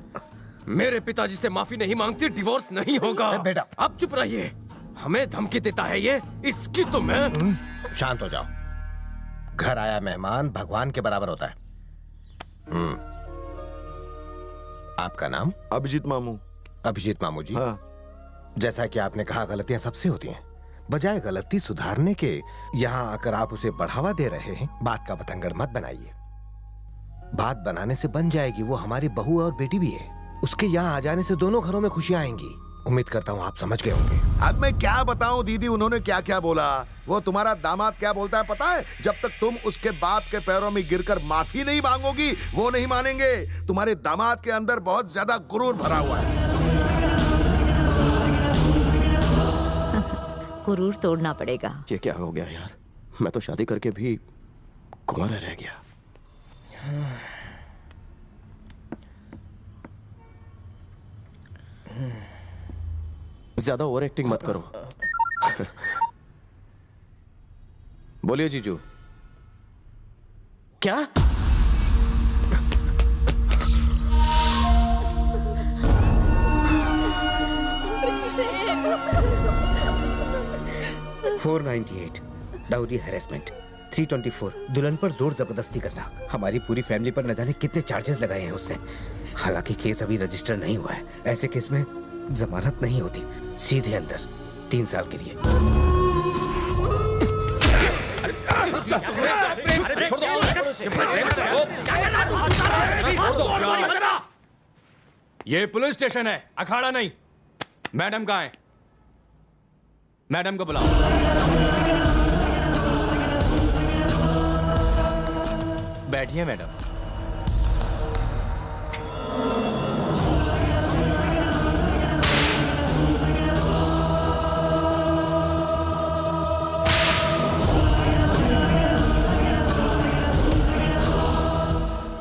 मेरे पिताजी से माफी नहीं मांगती, डिवोर्स नहीं होगा। बेटा, अब चुप रहिए। हमें धमकी देता है ये, इसकी तो मैं... शांत हो जाओ। घर आया मेहमान भगवान के बराबर होता है। आपका नाम? अभिजीत मामू। अभिजीत मामू जी। हाँ। जैसा कि आपने कहा, गलतियां सबसे होती हैं। बजाय गलती सुधारने के यहाँ आकर आप उसे बढ़ावा दे रहे हैं। बात का बतंगड़ मत बनाइए। बात बनाने से बन जाएगी। वो हमारी बहू और बेटी भी है। उसके यहाँ आ जाने से दोनों घरों में खुशियां आएंगी। उम्मीद करता हूँ आप समझ गए होंगे। अब मैं क्या बताऊं दीदी, उन्होंने क्या क्या बोला? वो तुम्हारा दामाद क्या बोलता है पता है? जब तक तुम उसके बाप के पैरों में गिरकर माफी नहीं मांगोगी, वो नहीं मानेंगे। तुम्हारे दामाद के अंदर बहुत ज्यादा गुरूर भरा हुआ है। गुरूर तोड़ना पड़ेगा। ये क्या हो गया यार? मैं तो शादी करके भी कुंवारा रह गया। ज्यादा ओवर एक्टिंग मत करो। बोलिए जीजू। क्या? $498 डाउरी हैरेसमेंट, 324 दुल्हन पर जोर जबरदस्ती करना। हमारी पूरी फैमिली पर न जाने कितने चार्जेस लगाए हैं उसने। हालांकि केस अभी रजिस्टर नहीं हुआ है। ऐसे केस में जमानत नहीं होती, सीधे अंदर 3 साल के लिए। ये पुलिस स्टेशन है, अखाड़ा नहीं। मैडम कहाँ है? मैडम को बुलाओ। बैठिए मैडम।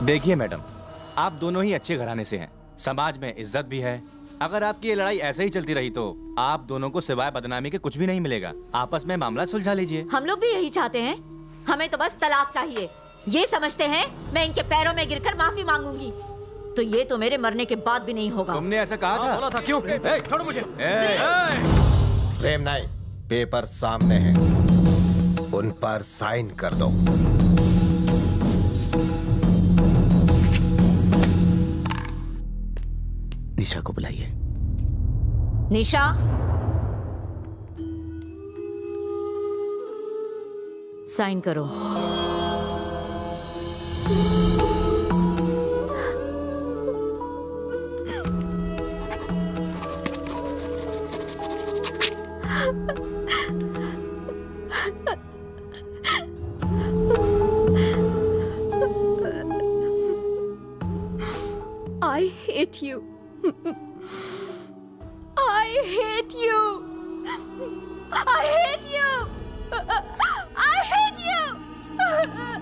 देखिए मैडम, आप दोनों ही अच्छे घराने से हैं, समाज में इज्जत भी है। अगर आपकी ये लड़ाई ऐसे ही चलती रही तो आप दोनों को सिवाय बदनामी के कुछ भी नहीं मिलेगा। आपस में मामला सुलझा लीजिए। हम लोग भी यही चाहते हैं। हमें तो बस तलाक चाहिए। ये समझते हैं मैं इनके पैरों में गिरकर माफी मांगूंगी, तो ये तो मेरे मरने के बाद भी नहीं होगा। तुमने ऐसा कहा था? बोला था क्यों? छोड़ो मुझे। प्रेम नाई, पेपर सामने है, उन पर साइन कर दो। निशा को बुलाइए। निशा, साइन करो। I hate you. I hate you. I hate you. I hate you. I hate you. I hate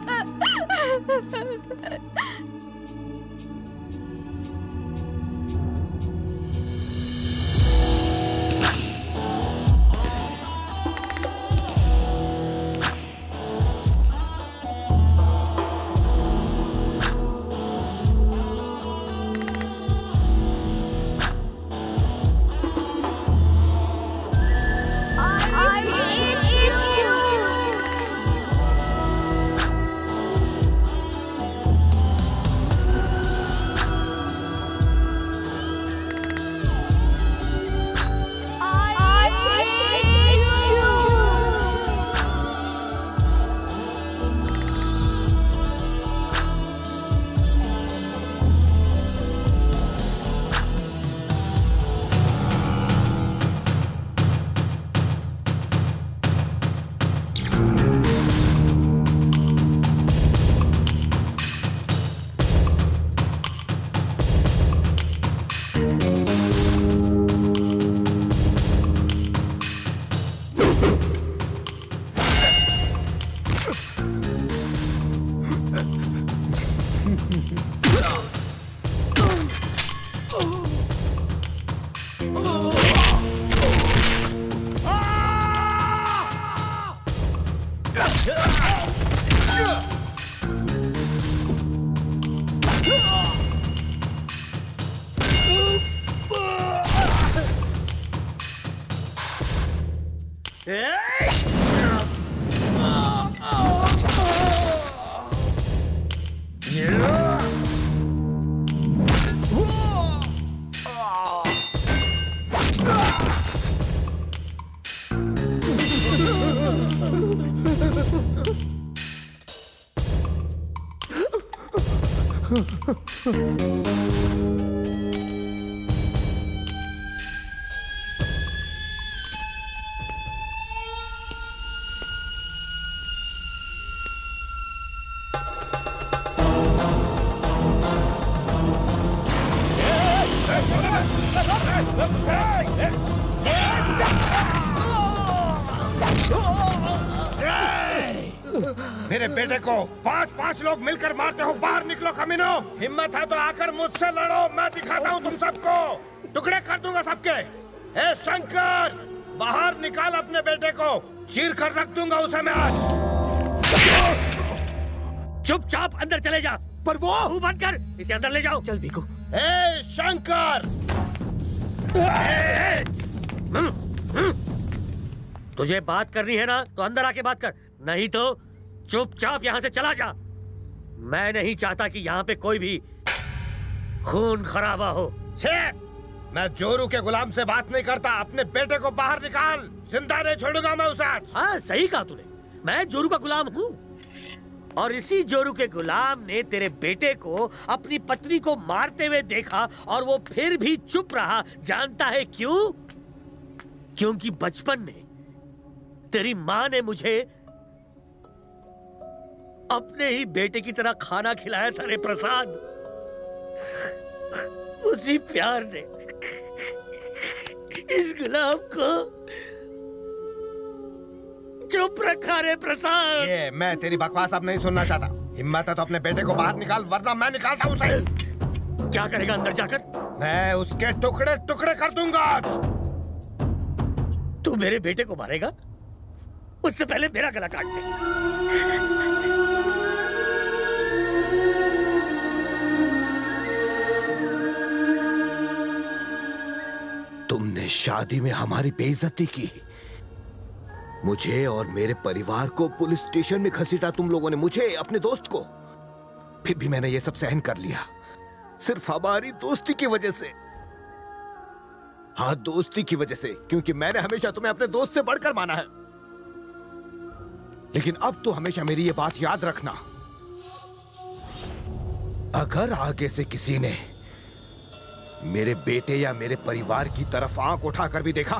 मेरे बेटे को 5-5 लोग मिलकर मारते हो। बाहर निकलो कमीनो। हिम्मत है तो आकर मुझसे लड़ो, मैं दिखाता हूँ तुम सबको। टुकड़े कर दूंगा सबके। ए शंकर, बाहर निकाल अपने बेटे को, चीर कर रख दूंगा उसे मैं आज। चुपचाप अंदर चले जा। पर वो मुंह बंद कर, इसे अंदर ले जाओ। चल बिको। ए शंकर, तुझे बात करनी है ना तो अंदर आके बात कर, नहीं तो चुपचाप यहाँ से चला जा। मैं नहीं चाहता कि यहाँ पे कोई भी खून खराबा हो। छे, मैं जोरू के गुलाम से बात नहीं करता। अपने बेटे को बाहर निकाल, जिंदा नहीं छोड़ूंगा मैं उसे आज। हाँ सही कहा तूने, मैं जोरू का गुलाम हूँ और इसी जोरू के गुलाम ने तेरे बेटे को अपनी पत्नी को मारते हुए देखा और वो फिर भी चुप रहा। जानता है क्यों? क्योंकि बचपन में तेरी माँ ने मुझे अपने ही बेटे की तरह खाना खिलाया था रे प्रसाद। उसी प्यार ने इस गुलाम को चुप रखा रे प्रसाद। ये मैं तेरी बकवास अब नहीं सुनना चाहता। हिम्मत है तो अपने बेटे को बाहर निकाल, वरना मैं निकालता हूँ उसे। क्या करेगा अंदर जाकर? मैं उसके टुकड़े टुकड़े कर दूंगा आज। तू मेरे बेटे को मारेगा? उससे पहले मेरा गला काट दे। तुमने शादी में हमारी बेइज्जती की, मुझे और मेरे परिवार को पुलिस स्टेशन में घसीटा तुम लोगों ने, मुझे, अपने दोस्त को। फिर भी मैंने ये सब सहन कर लिया, सिर्फ हमारी दोस्ती की वजह से। हाँ, दोस्ती की वजह से, क्योंकि मैंने हमेशा तुम्हें अपने दोस्त से बढ़कर माना है। लेकिन अब तो हमेशा मेरी ये बात याद रखना, अगर आगे से किसी ने मेरे बेटे या मेरे परिवार की तरफ आंख उठाकर भी देखा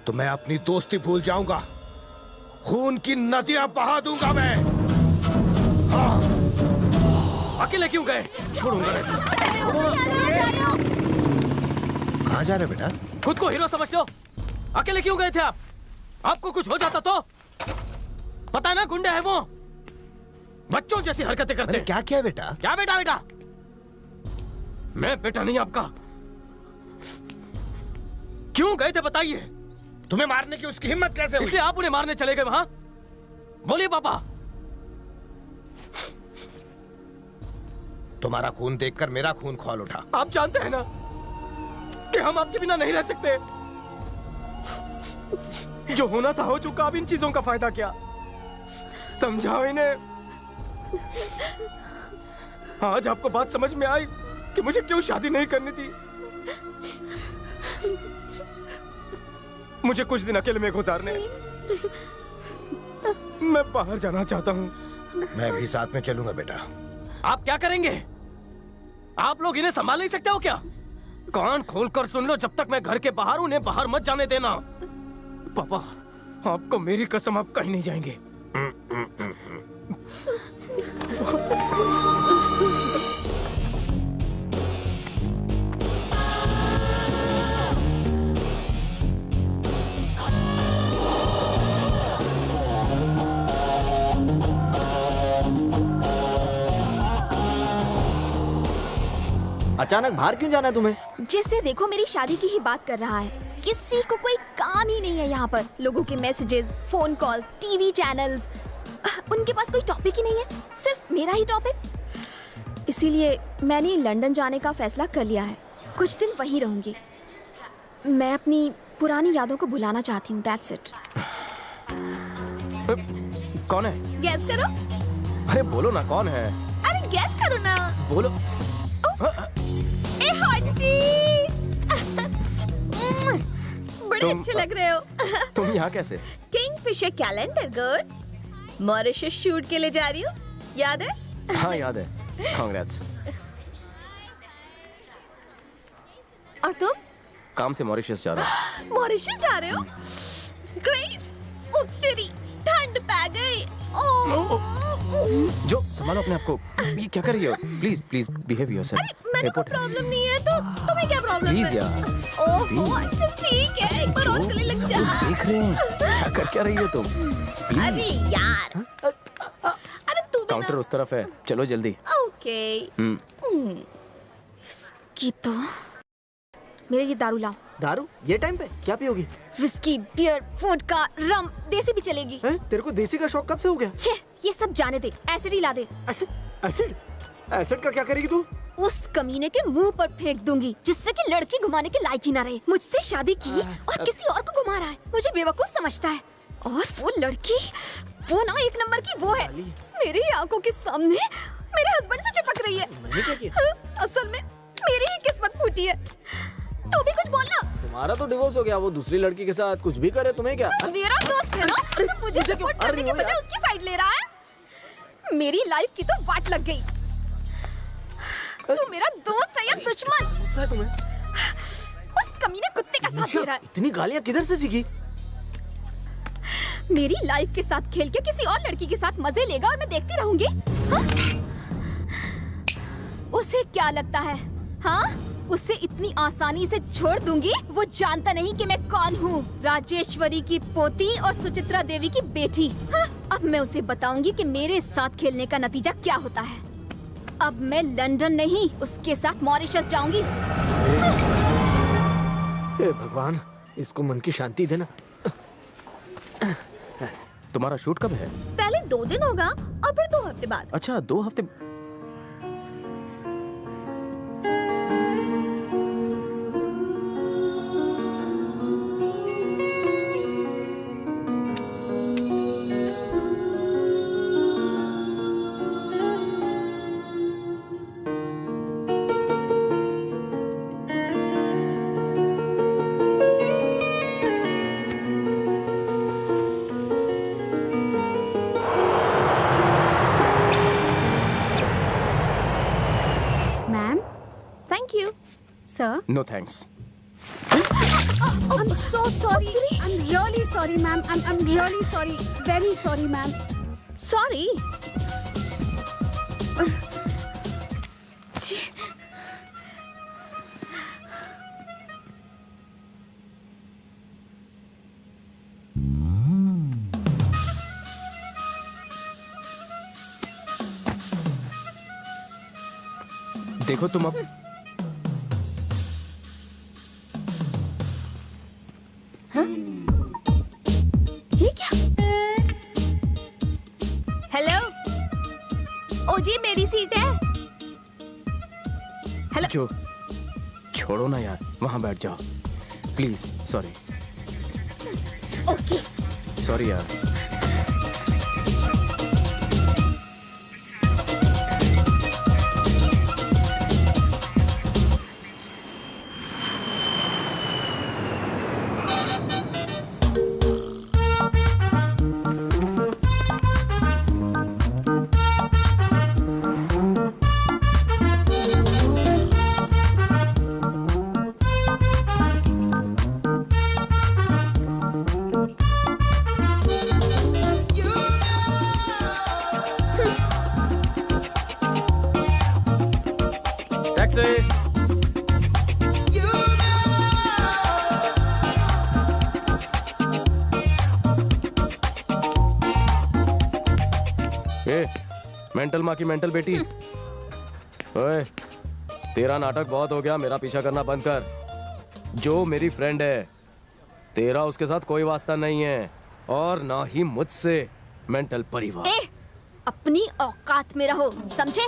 तो मैं अपनी दोस्ती भूल जाऊंगा, खून की नदियां बहा दूंगा मैं। हाँ। अकेले क्यों गए? छोड़ूंगा नहीं। कहाँ जा रहे बेटा? खुद को हीरो समझते हो? अकेले क्यों गए थे आप? आपको कुछ हो जाता तो? पता है ना, गुंडे हैं वो, बच्चों जैसी हरकतें करते हैं। क्या किया बेटा? क्या बेटा? बेटा मैं बेटा नहीं आपका। क्यों गए थे बताइए? तुम्हें मारने की उसकी हिम्मत कैसे हुई? इसलिए आप उन्हें मारने चले गए वहां? बोलिए पापा। तुम्हारा खून देखकर मेरा खून खौल उठा। आप जानते हैं ना कि हम आपके बिना नहीं रह सकते। जो होना था हो चुका, अब इन चीजों का फायदा क्या? समझाओ इन्हें। आज आपको बात समझ में आई कि मुझे क्यों शादी नहीं करनी थी। मुझे कुछ दिन अकेले में गुजारने, मैं बाहर जाना चाहता हूँ। मैं भी साथ में चलूंगा बेटा। आप क्या करेंगे? आप लोग इन्हें संभाल नहीं सकते हो क्या? कान खोलकर सुन लो, जब तक मैं घर के बाहर हूं, उन्हें बाहर मत जाने देना। पापा, आपको मेरी कसम, आप कहीं नहीं जाएंगे। अचानक बाहर क्यों जाना है तुम्हें? जैसे देखो, मेरी शादी की ही बात कर रहा है। किसी को कोई काम ही नहीं है यहाँ पर। लोगों के messages, phone calls, TV channels, उनके पास कोई टॉपिक ही नहीं है, सिर्फ मेरा ही टॉपिक। इसीलिए मैंने लंदन जाने का फैसला कर लिया है। कुछ दिन वहीं रहूंगी। मैं अपनी पुरानी यादों को भुलाना चाहती हूँ। That's it. कौन है? गैस करो। अरे बोलो ना, कौन है? अरे गैस करो ना। बोलो। ए हॉटी। बड़े अच्छे लग रहे हो। तुम यहाँ कैसे? Kingfisher calendar good. Mauritius shoot के लिए जा रही हूँ, याद है? हाँ याद है। कांग्रेट्स। और तुम? काम से मॉरिशस जा रहा हूँ। मॉरिशस जा रहे हो? ग्रेट। तेरी ठंड पै गई। जो संभालो अपने आप को। ये क्या कर रही हो? Please please behave yourself. मेरे को प्रॉब्लम नहीं है तो तुम्हें क्या प्रॉब्लम है? प्लीज यार। ओह अच्छा ठीक है, एक बार और गले लग जा। देख रहे हैं क्या कर रही हो तुम? अरे यार। अरे तू काउंटर उस तरफ है, चलो जल्दी। ओके। इसकी तो मेरे लिए दारू लाओ। दारू? ये टाइम पे क्या पियोगी? विस्की, बियर, वोडका, रम, देसी भी चलेगी। तेरे को देसी का शौक कब से हो गया? छे, ये सब जाने दे। एसिड ही ला दे। एसिड? एसिड का क्या करेगी तू? उस कमीने के मुंह पर फेंक दूंगी, जिससे कि लड़की घुमाने के लायक ही ना रहे। मुझसे शादी की और किसी और को घुमा रहा है। मुझे बेवकूफ समझता है। और वो लड़की, वो ना एक नंबर की वो है, मेरी आंखों के सामने मेरे हस्बैंड से चिपक रही है। मैंने क्या किया? असल में मेरी ही किस्मत फूटी है। तू भी कुछ बोलना। तुम्हारा तो डिवोर्स हो गया, वो दूसरी लड़की के साथ कुछ भी करे, तुम्हें क्या? मेरा दोस्त है ना, तो मुझे सपोर्ट करने के बजाय उसकी साइड ले रहा है। मेरी लाइफ की तो वाट लग गई। तू मेरा दोस्त है या दुश्मन? है तुम्हें? उस कमीने कुत्ते का साथ दे रहा है। इतनी गालियां किधर से सीखी? मेरी लाइफ के साथ खेल के किसी और लड़की के साथ मजे लेगा और मैं देखती रहूंगी? हाँ? उसे क्या लगता है? हाँ? उसे इतनी आसानी से छोड़ दूंगी? वो जानता नहीं कि मैं कौन हूँ। राजेश्वरी की पोती और सुचित्रा देवी की बेटी। हाँ? अब मैं उसे बताऊंगी कि मेरे साथ खेलने का नतीजा क्या होता है। अब मैं लंदन नहीं, उसके साथ मॉरिशस जाऊंगी। हे भगवान, इसको मन की शांति देना। तुम्हारा शूट कब है? पहले 2 दिन होगा और फिर 2 हफ्ते बाद। अच्छा 2 हफ्ते। Thank you sir. No thanks. I'm so sorry. I'm really sorry, ma'am. I'm really sorry. Very sorry, ma'am. Sorry. देखो तुम अब ये क्या? हेलो ओ जी मेरी सीट है। हेलो जो छोड़ो ना यार, वहां बैठ जाओ प्लीज। सॉरी ओके सॉरी यार। टैक्सी। ए, मेंटल माँ की मेंटल बेटी। ओए, तेरा नाटक बहुत हो गया, मेरा पीछा करना बंद कर। जो मेरी फ्रेंड है, तेरा उसके साथ कोई वास्ता नहीं है और ना ही मुझसे। मेंटल परिवार। अपनी औकात में रहो, समझे?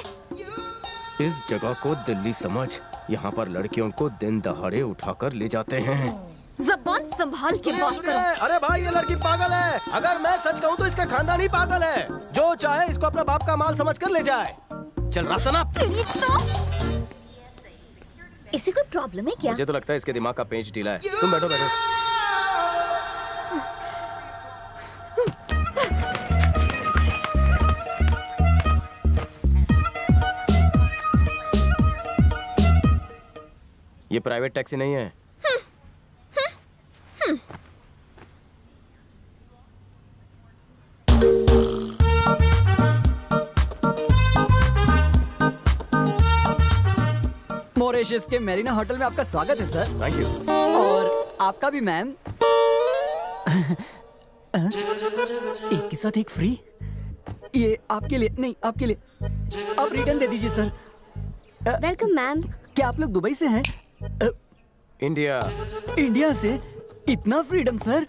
इस जगह को दिल्ली समझ। यहाँ पर लड़कियों को दिन दहाड़े उठाकर ले जाते हैं। जबान संभाल के बात करो। अरे भाई ये लड़की पागल है। अगर मैं सच कहूँ तो इसका खानदान ही पागल है। जो चाहे इसको अपने बाप का माल समझकर ले जाए। चल रास्ता ना। इसे कोई प्रॉब्लम है क्या? मुझे तो लगता है इसके दिमाग का पेंच ढीला है। तुम बैठो बैठो। ये प्राइवेट टैक्सी नहीं है। मॉरिशस के मेरीना होटल में आपका स्वागत है सर। Thank you. और आपका भी मैम। एक के साथ एक फ्री। ये आपके लिए नहीं, आपके लिए। आप रिटर्न दे दीजिए सर। Welcome ma'am. क्या आप लोग दुबई से हैं? इंडिया। इंडिया से? इतना फ्रीडम सर।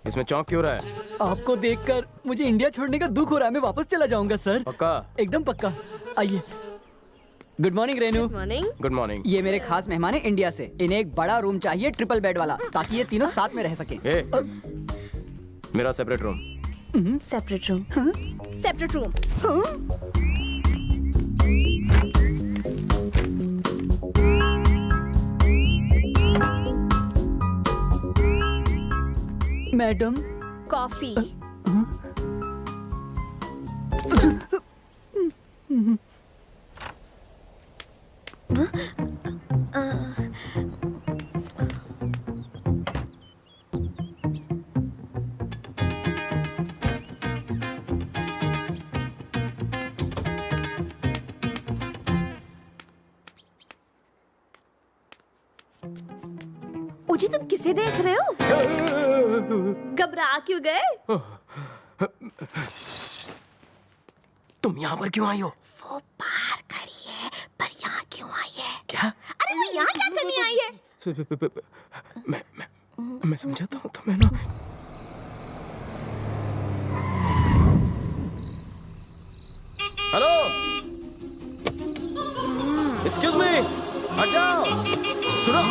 इसमें चौंक क्यों रहा है? आपको देखकर मुझे इंडिया छोड़ने का दुख हो रहा है। मैं वापस चला जाऊंगा सर। पक्का? एकदम पक्का। आइए। Good morning Renu. Good morning. ये मेरे खास मेहमान है इंडिया से। इन्हें एक बड़ा रूम चाहिए, ट्रिपल बेड वाला, ताकि ये तीनों साथ में रह सके। मेरा separate room. Separate room. Separate room. Madam coffee. जी तुम किसे देख रहे हो? घबरा क्यों गए? तुम यहाँ पर क्यों आई हो? वो बाहर खड़ी है, पर यहाँ क्यों आई है? क्या? अरे वो यहाँ क्या करने आई है? मैं समझाता हूँ तुम्हें ना। हेलो, एक्सक्यूज मी, हट जाओ। सुनो।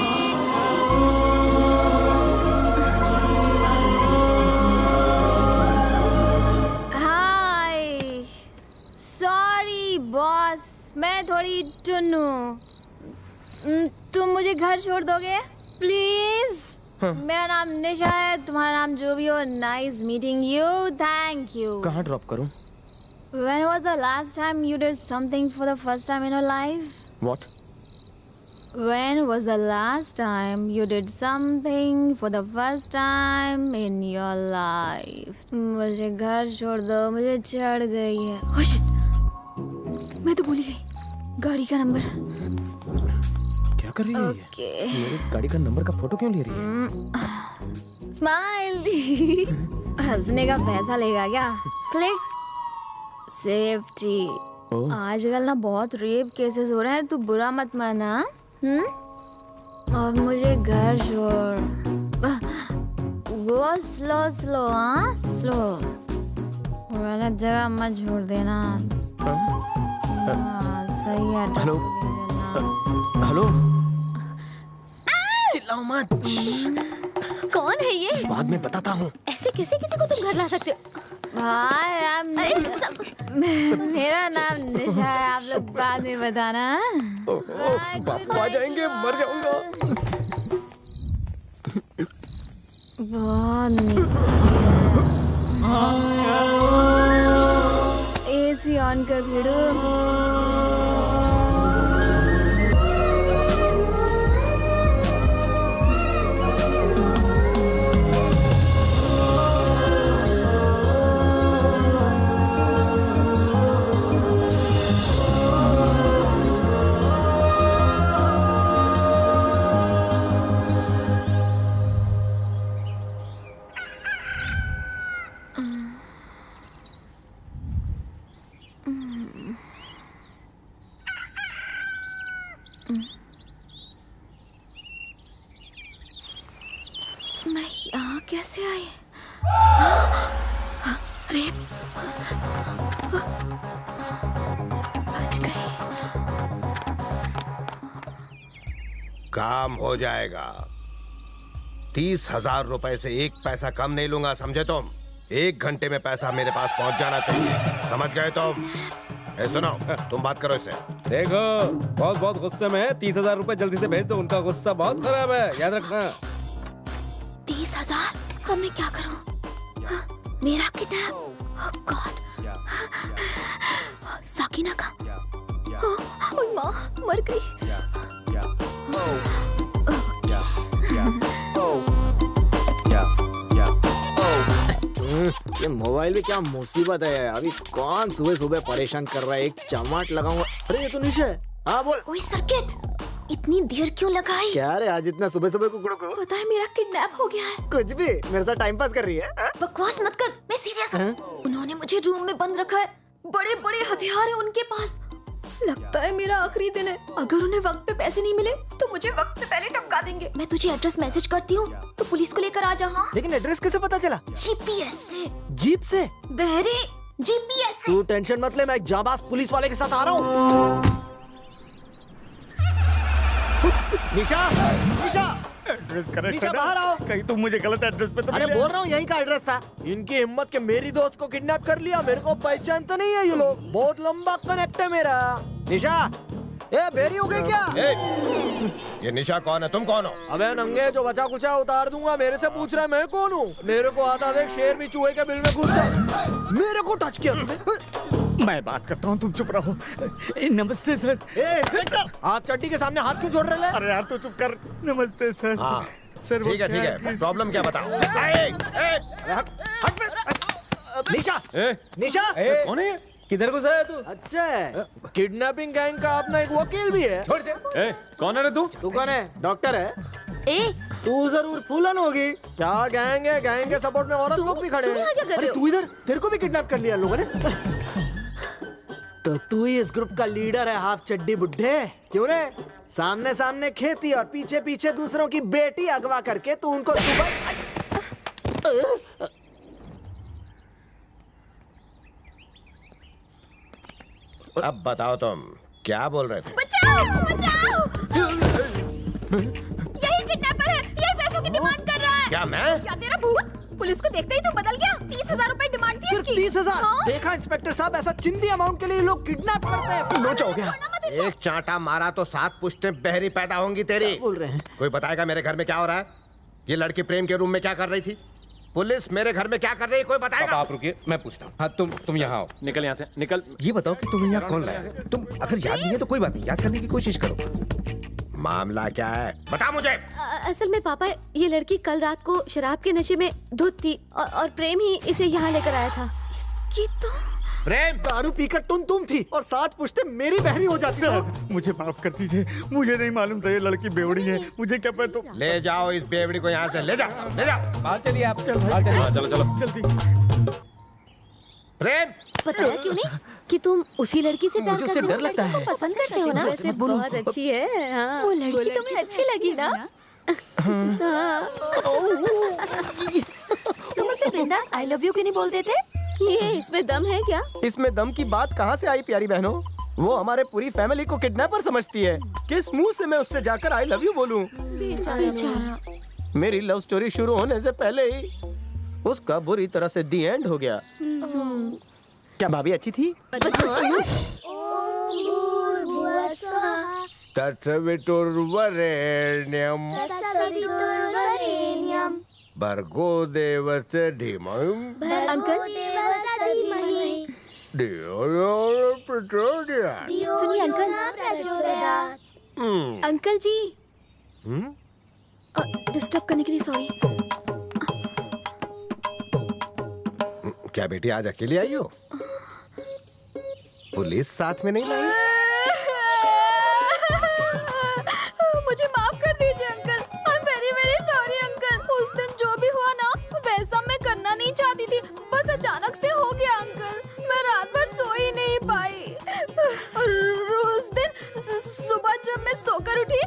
बॉस, मैं थोड़ी टुन्नू। तुम मुझे घर छोड़ दोगे प्लीज? मेरा नाम निशा है, तुम्हारा नाम जो भी हो। Nice meeting you, thank you. कहाँ ड्रॉप करूं? When was the last time you did something for the first time in your life? What? When was the last time you did something for the first time in your life? मुझे घर छोड़ दो, मुझे चढ़ गई है। Oh shit! मैं तो भूल गई गाड़ी का नंबर। क्या कर रही है ये? मेरी गाड़ी का नंबर का फोटो क्यों ले रही है? स्माइली। हंसने का पैसा लेगा क्या? क्लिक। सेफ्टी। आजकल ना बहुत रेप केसेस हो रहे हैं, तू बुरा मत माना। अब मुझे घर छोड़। गो स्लो स्लो, हाँ स्लो। गलत जगह मत छोड़ देना। सही है। हेलो हेलो, चिल्लाओ मत। कौन है ये? बाद में बताता हूँ। ऐसे कैसे किसी को तुम घर ला सकते हो? भाई आप मेरा नाम निशा है, आप लोग बाद में बताना। बापू आ जाएंगे, मर जाऊंगा। एसी ऑन कर भिड़ो। मैं यहाँ कैसे आई? रेप बच गई। काम हो जाएगा। 30,000 रुपए से एक पैसा कम नहीं लूंगा, समझे तुम? 1 घंटे में पैसा मेरे पास पहुंच जाना चाहिए, समझ गए तुम? सुनो, तुम बात करो इससे। देखो बहुत बहुत गुस्से में है, 30,000 रुपए जल्दी से भेज दो, उनका गुस्सा बहुत खराब है, याद रखना। 30,000? अब मैं क्या करूं? मेरा किडनैप? ओह गॉड। साकिना का? ओह माँ, मर गई। ये मोबाइल में क्या मुसीबत है? अभी कौन सुबह सुबह परेशान कर रहा है? एक चमाट लगाऊंगा। अरे ये तो निशा है। हाँ बोल। ओए सर्किट, इतनी देर क्यों लगाई? क्या रे, आज इतना सुबह सुबह कुकड़ों को? पता है मेरा किडनैप हो गया है। कुछ भी, मेरे साथ टाइम पास कर रही है? बकवास मत कर, मैं सीरियस हूँ। उन्होंने मुझे रूम में बंद रखा है, बड़े बड़े हथियार हैं उनके पास। लगता है मेरा आखिरी दिन है। अगर उन्हें वक्त पे पैसे नहीं मिले तो मुझे वक्त से पहले टपका देंगे। मैं तुझे एड्रेस मैसेज करती हूँ तो पुलिस को लेकर आ जा। हाँ? लेकिन एड्रेस कैसे पता चला? जीपीएस से। जीप से? बहरे, जीपीएस से। तू टेंशन मत ले, मैं जाबाज पुलिस वाले के साथ आ रहा हूँ। निशा, निशा, एड्रेस करेक्ट निशा है ना? बाहर आओ। कहीं तुम मुझे गलत एड्रेस पे तो अरे नहीं ले बोल रहा हूँ यहीं का एड्रेस था। इनकी हिम्मत के मेरी दोस्त को किडनैप कर लिया। मेरे को पहचानते नहीं है ये लोग। बहुत लंबा कनेक्ट है मेरा। निशा, ए बेरी हो गई क्या? ये निशा कौन है? तुम कौन हो? अबे नंगे, जो बचा कुचा उतार दूंगा। मेरे से पूछ रहा है मैं कौन हूँ? मेरे को आता देख, शेर भी चूहे के बिल में घुस गया। मेरे को टच किया तुमने? मैं बात करता हूँ, तुम चुप रहो। नमस्ते सर। इंस्पेक्टर, आप चड्डी के सामने हाथ क्यों जोड़ रहे हैं? अरे यार तू चुप कर। नमस्ते सर। हाँ सर ठीक है, प्रॉब्लम क्या बताओ? निशा, निशा, कौन है? किधर घुसा है तू? अच्छा है, किडनैपिंग गैंग का अपना एक वकील भी है। छोड़ से। कौन है रे तू? तू कौन है? डॉक्टर है। ए, तू जरूर फूलन होगी। क्या गैंग है? गैंग के सपोर्ट में औरत लोग भी खड़े हैं। तुम यहाँ क्या कर रहे हो? तू इधर, तेरे को भी किडनैप कर लिया लोगों ने। तो तू ही इस ग्रुप का लीडर है, हाफ चड्डी बुड्ढे। क्यों रे? सामने सामने खेती और पीछे पीछे दूसरों की बेटी अगवा करके तू उनको सुबह। अब बताओ तुम क्या बोल रहे थे? बचाओ, बचाओ! यही किडनैपर है, यही पैसों की डिमांड कर रहा है। क्या मैं? क्या तेरा भूत? पुलिस को देखते ही तो बदल गया। 30,000 रुपए डिमांड थी सिर्फ इसकी। 30,000? हाँ? देखा इंस्पेक्टर साहब, ऐसा चिंदी अमाउंट के लिए लोग किडनैप करते हैं। नोच हो गया। एक चांटा मारा तो 7 पुश्तें बहरी पैदा होंगी तेरी। बोल रहे हैं? कोई बताएगा मेरे घर में क्या हो रहा है? ये लड़की प्रेम के रूम में क्या कर रही थी? पुलिस मेरे घर में क्या कर रही है? कोई बताएगा? आप रुकिए, मैं पूछता हूँ। हाँ तुम यहाँ आओ, निकल यहाँ से, निकल। ये बताओ कि तुम्हें यहाँ कौन लाया? तुम अगर याद नहीं है तो कोई बात नहीं, याद करने की कोशिश करो। मामला क्या है, बता मुझे। असल में पापा, ये लड़की कल रात को शराब के नशे में धुत थी और प्रेम ही इसे यहाँ लेकर आया था। इसकी तो प्रेम दारू पीकर तुम थी और साथ पूछते मेरी बहनी हो जाती है। मुझे माफ कर दीजिए, मुझे नहीं मालूम था ये लड़की बेवड़ी है। मुझे क्या पता। ले जाओ इस बेवड़ी को यहाँ से, ले जाओ, ले जाओ। बाहर चलिए आप, चलो चलो जल्दी। प्रेम, बताया क्यों नहीं कि तुम उसी लड़की से प्यार मुझे उससे करते हो, डर लगता है। पसंद करते हो ना? वैसे बहुत अच्छी है। हाँ। वो लड़की तुम्हें अच्छी लगी ना? तुम उसे बिंदास आई लव यू क्यों नहीं बोलते थे? ये इसमें दम है क्या? इसमें दम की बात कहाँ से आई प्यारी बहनों? वो हमारे पूरी फैमिली को किडनैपर समझती है। किस मुंह से मैं उससे जाकर आई लव यू बोलूं? बेचारा। मेरी लव स्टोरी शुरू होने से पहले ही उसका बुरी तरह से दी एंड हो गया। क्या भाभी अच्छी थी? तत्सवितुर्वरेण्यं भर्गो देवस्य धीमहि अंकल धियो यो न प्रचोदयात्। सुनिए अंकल। अंकल जी, डिस्टर्ब करने के लिए सॉरी। क्या बेटी आज अकेले आई हो? पुलिस साथ में नहीं लाई? मुझे माफ कर दीजिए uncle. I am very very sorry uncle. उस दिन जो भी हुआ ना, वैसा मैं करना नहीं चाहती थी, बस अचानक से हो गया अंकल। मैं रात भर सो ही नहीं पाई। और उस दिन सुबह जब मैं सोकर उठी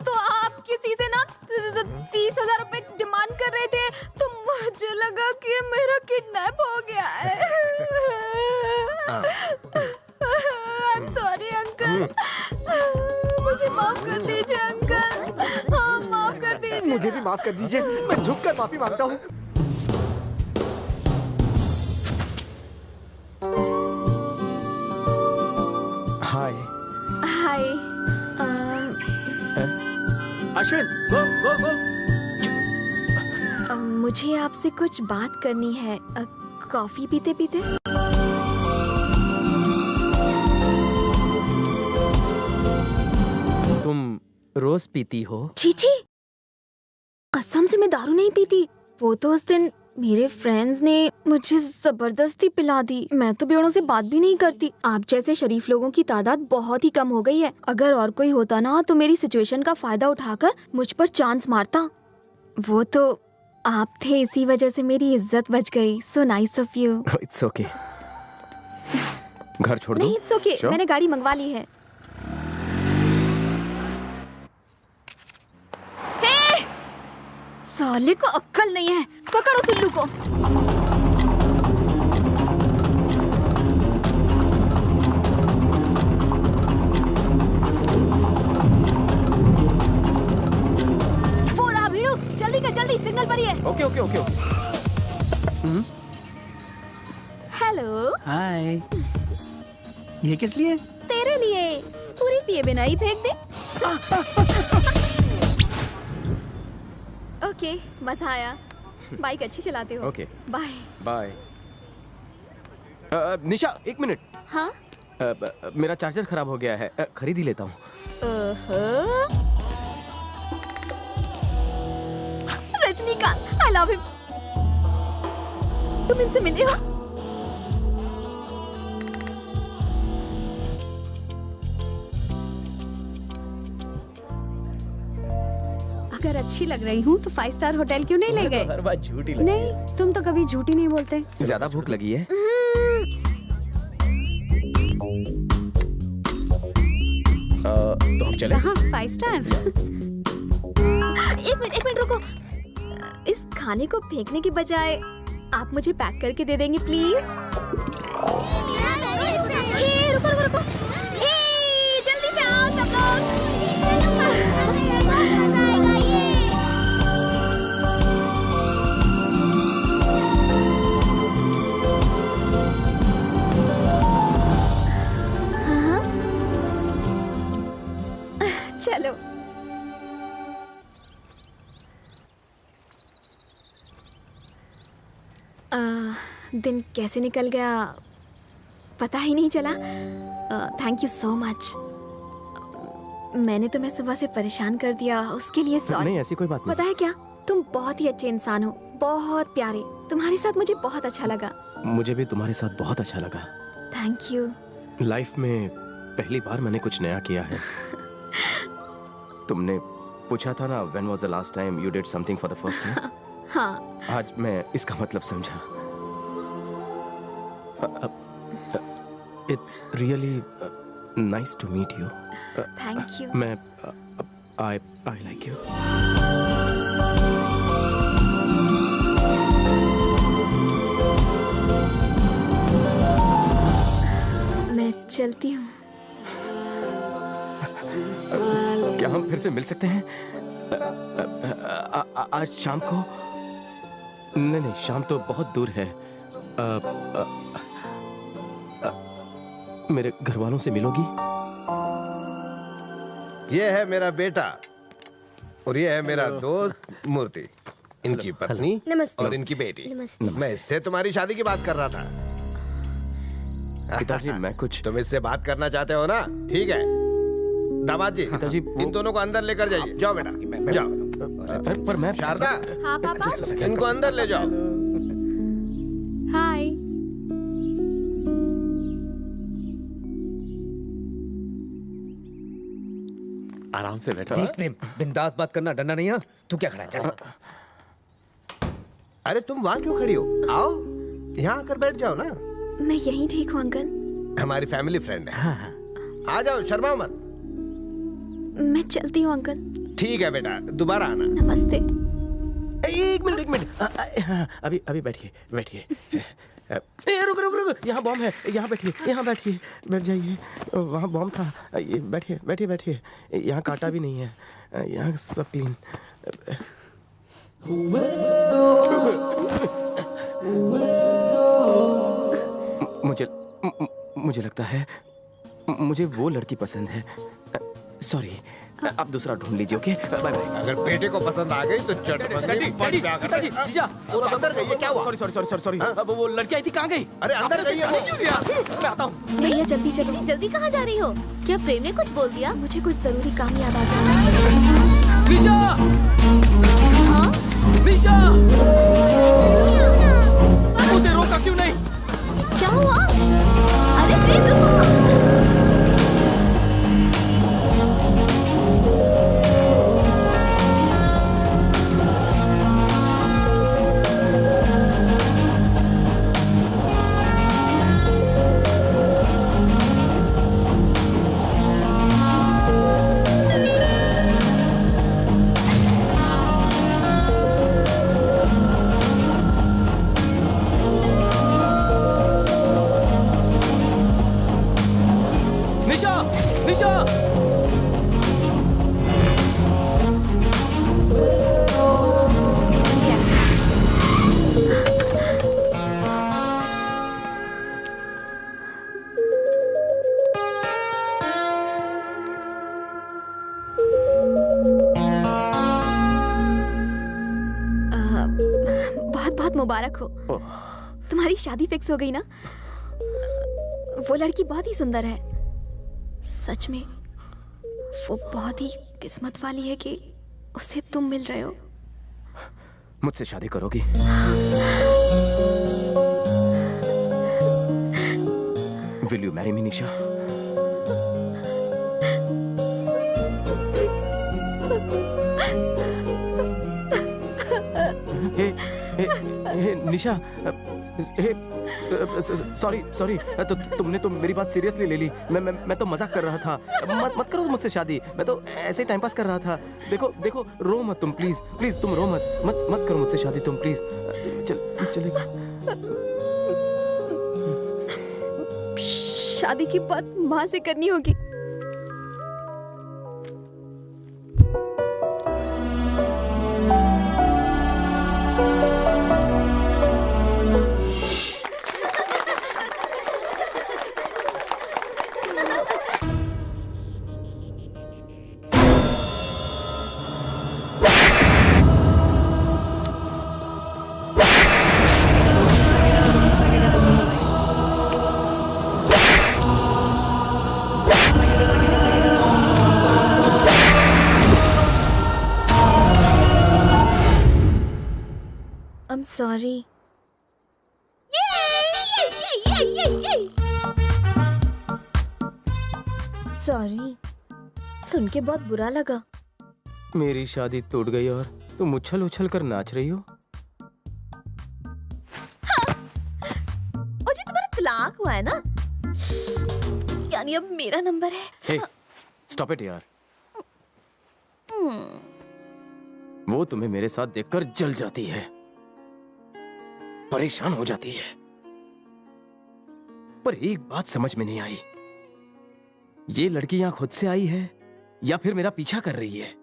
तो आप किसी से ना 30,000 रुपए डिमांड कर रहे थे, तो मुझे लगा कि मेरा किडनैप हो गया है। I am sorry uncle. मुझे माफ कर दीजिए अंकल। हाँ, माफ कर दीजिए। मुझे भी माफ कर दीजिए, मैं झुककर माफी मांगता हूँ। हाय। हाय। अश्विन, गो गो गो। मुझे आपसे कुछ बात करनी है। कॉफी पीते पीते। तुम रोज पीती हो? चीची, कसम से मैं दारू नहीं पीती। वो तो उस दिन मेरे फ्रेंड्स ने मुझे जबरदस्ती पिला दी। मैं तो बेवड़ों से बात भी नहीं करती। आप जैसे शरीफ लोगों की तादाद बहुत ही कम हो गई है। अगर और कोई होता ना तो मेरी सिचुएशन का फायदा उठाकर मुझ पर चांस मारता। वो तो आप थे, इसी वजह से मेरी इज्जत बच गई। So nice of you. It's okay. घर छोड़ दो? नहीं, इट्स ओके। मैंने गाड़ी मंगवा ली है। साले को अक्ल नहीं है। पकड़ो सिल्लू को। फोन आ भीड़ू, जल्दी कर, जल्दी, सिग्नल पर ही है। Okay okay okay okay. Hello. Hi. ये किस लिए? तेरे लिए। पूरी पिए बिना ही फेंक दे। ओके, मजा आया। बाइक अच्छी चलाते हो। Okay, bye bye. निशा, एक मिनट। हाँ। मेरा चार्जर खराब हो गया है, खरीद ही लेता हूँ। Rajinikanth, I love him. तुम इनसे मिले हो? अगर अच्छी लग रही हूँ तो 5 स्टार होटल क्यों नहीं ले गए? हर बात झूठी लगती है। नहीं, तुम तो कभी झूठी नहीं बोलते। ज्यादा भूख लगी है? तो हम चले? कहाँ? 5 स्टार? एक मिनट रुको। इस खाने को फेंकने के बजाय आप मुझे पैक करके दे देंगे प्लीज? रुको। जल्दी से आओ सब लोग। चलो। दिन कैसे निकल गया पता ही नहीं चला। Thank you so much. मैंने तुम्हें सुबह से परेशान कर दिया, उसके लिए सॉरी। नहीं, ऐसी कोई बात नहीं। पता है क्या, तुम बहुत ही अच्छे इंसान हो, बहुत प्यारे। तुम्हारे साथ मुझे बहुत अच्छा लगा। मुझे भी तुम्हारे साथ बहुत अच्छा लगा। Thank you. लाइफ में पहली बार मैंने कुछ नया किया है। तुमने पूछा था ना, when was the last time you did something for the first time? हाँ। आज मैं इसका मतलब समझा। It's really nice to meet you. Thank you. मैं I like you. मैं चलती हूँ। क्या हम फिर से मिल सकते हैं? आज शाम को? नहीं, शाम तो बहुत दूर है। मेरे घर वालों से मिलोगी? ये है मेरा बेटा और ये है मेरा दोस्त मूर्ति, इनकी पत्नी नमस्ते। और इनकी बेटी। नमस्ते। मैं इससे तुम्हारी शादी की बात कर रहा था। पिताजी, मैं कुछ तुम इससे बात करना चाहते हो ना? ठीक है दामाद जी, पिताजी इन दोनों को अंदर लेकर जाइए। जाओ बेटा, जाओ। पर मैं शारदा, हाँ पापा। इनको अंदर ले जाओ। हाय। आराम से बैठो। देख प्रेम, बिंदास बात करना, डरना नहीं है। तू क्या खड़ा है? चल। अरे तुम वहाँ क्यों खड़ी हो? आओ यहाँ आकर बैठ जाओ ना। मैं यहीं ठीक हूँ अंकल। हमारी फैमिली फ्रेंड है। आ जाओ, शर्माओ मत। मैं चलती हूँ अंकल। ठीक है बेटा, दोबारा आना। नमस्ते। एक मिनट। अभी बैठिए। रुक, यहाँ बॉम्ब है। यहाँ बैठिए, बैठ जाइए। वहाँ बॉम्ब था। ये बैठिए। यहाँ काटा भी नहीं है, यहाँ सब क्लीन। मुझे लगता है मुझे वो लड़की पसंद है। सॉरी, आप दूसरा ढूंढ लीजिए। Okay, bye bye. अगर बेटे को पसंद आ गई तो पिताजी, जीजा, अंदर गई। क्या हुआ? सॉरी। वो लड़की आई थी, कहाँ गई? अरे अंदर गई है वो। क्यों दिया? मैं आता हूँ। भैया जल्दी चलो। जल्दी कहाँ जा रही हो? क्या प्रेम ने कुछ बोल दिया? मुझे कुछ जरूरी काम याद आ गया। निशा! निशा! उसे रोका क्यों नहीं? क्या हुआ? अरे प्रेम रुको। निशा! बहुत मुबारक हो। तुम्हारी शादी फिक्स हो गई ना? वो लड़की बहुत ही सुंदर है। सच में वो बहुत ही किस्मत वाली है कि उससे तुम मिल रहे हो। मुझसे शादी करोगी? Will you marry me, Nisha? Nisha, sorry, तो तुमने तो मेरी बात सीरियसली ले ली। मैं तो मजाक कर रहा था। मत करो मुझसे शादी, मैं तो ऐसे ही टाइम पास कर रहा था। देखो, रो मत तुम, प्लीज तुम रो मत करो मुझसे शादी तुम, प्लीज। चलेगी? शादी की बात माँ से करनी होगी। सॉरी। सॉरी, सुन के बहुत बुरा लगा। मेरी शादी टूट गई और तुम उछल उछल कर नाच रही हो। और जी तुम्हारा तलाक हुआ है ना, यानी अब मेरा नंबर है। हे, स्टॉप इट यार। वो तुम्हें मेरे साथ देखकर जल जाती है, परेशान हो जाती है। पर एक बात समझ में नहीं आई, ये लड़की यहां खुद से आई है या फिर मेरा पीछा कर रही है?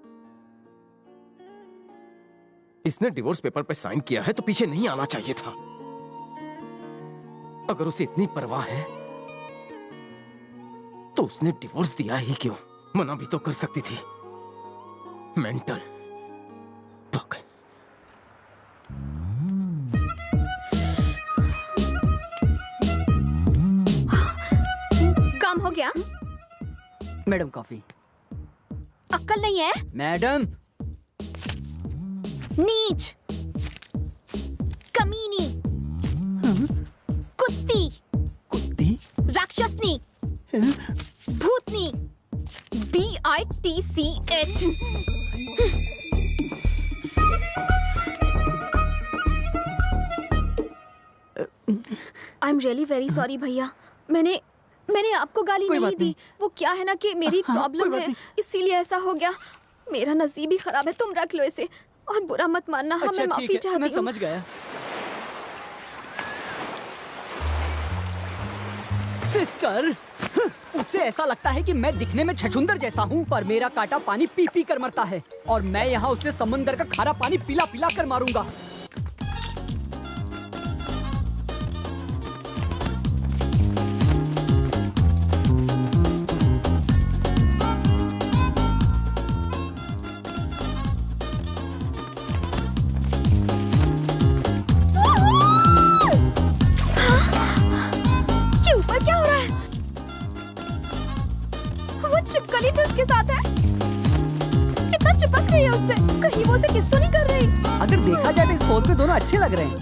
इसने डिवोर्स पेपर पे साइन किया है तो पीछे नहीं आना चाहिए था। अगर उसे इतनी परवाह है तो उसने डिवोर्स दिया ही क्यों? मना भी तो कर सकती थी। मेंटल पागल। काम हो गया? Madam coffee. अक्ल नहीं है? मैडम। नीच, कमीनी, कुत्ती, राक्षसनी, भूतनी, BITCH। I am really very sorry भैया। मैंने आपको गाली नहीं दी। वो क्या है ना कि मेरी प्रॉब्लम है, इसीलिए ऐसा हो गया। मेरा नसीब ही खराब है। तुम रख लो इसे और बुरा मत मानना। हाँ, मैं माफी चाहती हूँ। मैं समझ गया। सिस्टर, उसे ऐसा लगता है कि मैं दिखने में छछूंदर जैसा हूँ, पर मेरा काटा पानी पी पी कर मरता है और मैं यहाँ उसे समंदर का खारा पानी पिला पिला कर मारूंगा। चिपकली भी उसके साथ है। इतना चिपक रही है उससे, कहीं वो उसे किस तो नहीं कर रही। अगर देखा जाए तो इस पोज में दोनों अच्छे लग रहे हैं।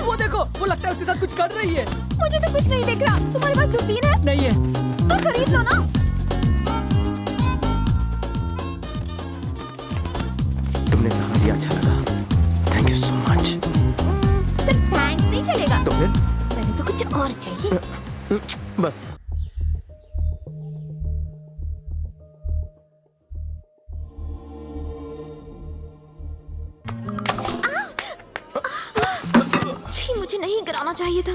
वो देखो, वो लगता है उसके साथ कुछ कर रही है। मुझे तो कुछ नहीं दिख रहा। तुम्हारे पास दूरबीन है? नहीं है। तो खरीद लो ना। तुमने सहारा दिया, अच्छा लगा। Thank you so much. सिर्फ थैंक्स नहीं चलेगा। तो फिर? मैंने तो कुछ और चाहिए। बस। मुझे नहीं गिराना चाहिए था।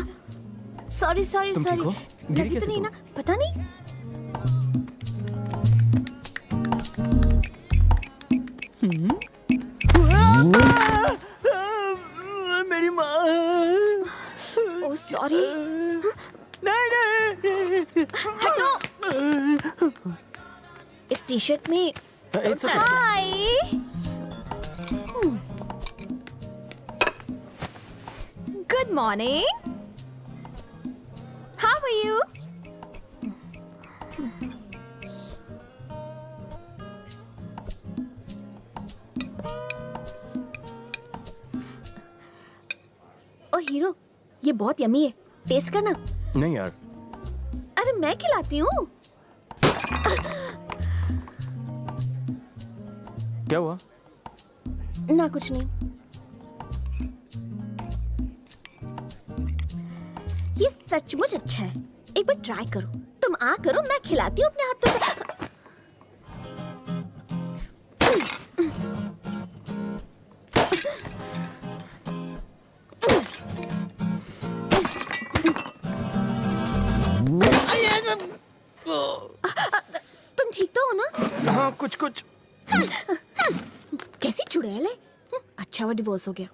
Sorry sorry sorry. लगी तो नहीं ना? पता नहीं। मेरी माँ। Oh sorry. नहीं। हटो। इस टी शर्ट में hi. Good morning. How are you? Oh hero, ये बहुत यमी है। टेस्ट करना। नहीं यार। अरे मैं खिलाती हूँ। क्या हुआ? ना कुछ नहीं। ये सचमुच अच्छा है। एक बार ट्राई करो। तुम आ करो, मैं खिलाती हूँ अपने हाथों से। तुम ठीक तो हो ना? हाँ, कुछ कुछ। कैसी चुड़ैल है। अच्छा वो डिवोर्स हो गया।